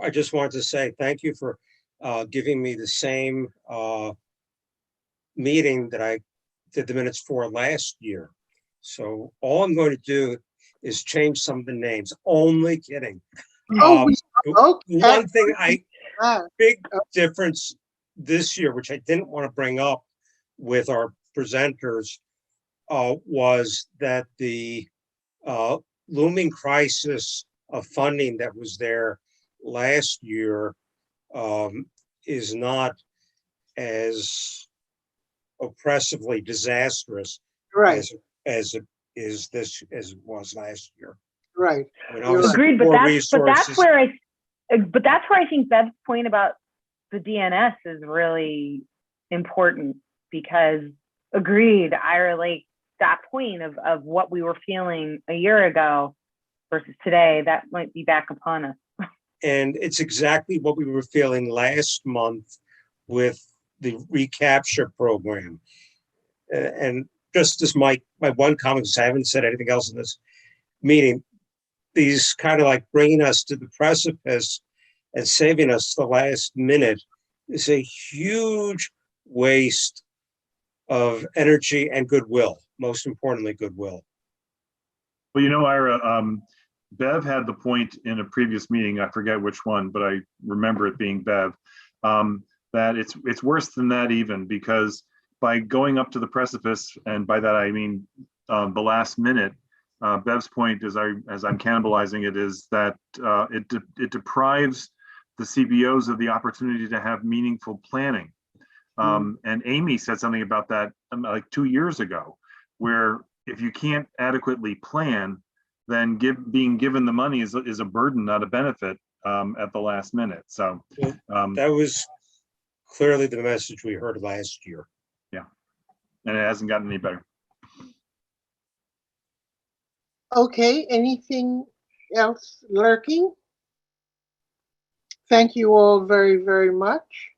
Speaker 10: I just wanted to say thank you for giving me the same meeting that I did the minutes for last year. So all I'm going to do is change some of the names. Only kidding.
Speaker 1: Okay.
Speaker 10: One thing big difference this year, which I didn't want to bring up with our presenters, was that the looming crisis of funding that was there last year is not as oppressively disastrous,
Speaker 1: right,
Speaker 10: as it was last year.
Speaker 1: Right.
Speaker 10: I mean,
Speaker 4: agreed, but that's where I think Bev's point about the DNS is really important, because agreed, Ira, like that point of what we were feeling a year ago versus today, that might be back upon us.
Speaker 10: And it's exactly what we were feeling last month with the recapture program. And just as my one comment, because I haven't said anything else in this meeting, these kind of like bringing us to the precipice and saving us the last minute is a huge waste of energy and goodwill. Most importantly, goodwill.
Speaker 2: Well, Ira, Bev had the point in a previous meeting, I forget which one, but I remember it being Bev, that it's worse than that even, because by going up to the precipice, and by that I mean the last minute, Bev's point, as I'm cannibalizing it, is that it deprives the CBOs of the opportunity to have meaningful planning. And Amy said something about that like 2 years ago, where if you can't adequately plan, then being given the money is a burden, not a benefit at the last minute. So
Speaker 10: that was clearly the message we heard last year.
Speaker 2: Yeah, and it hasn't gotten any better.
Speaker 1: Okay, anything else lurking? Thank you all very, very much.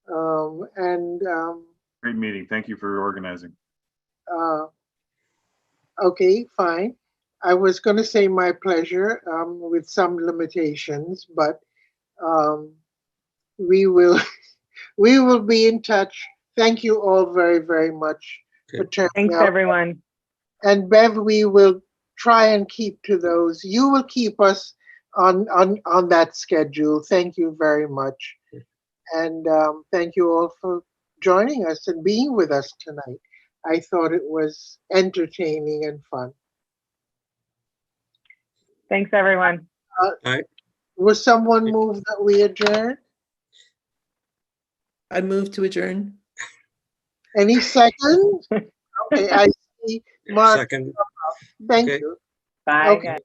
Speaker 2: Great meeting. Thank you for organizing.
Speaker 1: Okay, fine. I was going to say my pleasure with some limitations, but we will we will be in touch. Thank you all very, very much for turning
Speaker 4: Thanks,
Speaker 1: out.
Speaker 4: everyone.
Speaker 1: And Bev, we will try and keep to those. You will keep us on that schedule. Thank you very much. And thank you all for joining us and being with us tonight. I thought it was entertaining and fun.
Speaker 4: Thanks, everyone.
Speaker 1: Will someone move that we adjourn?
Speaker 9: I move to adjourn.
Speaker 1: Any second? Okay, I see Mark.
Speaker 10: Second.
Speaker 1: Thank
Speaker 10: Okay.
Speaker 1: you.
Speaker 4: Bye,
Speaker 1: Okay.
Speaker 4: guys.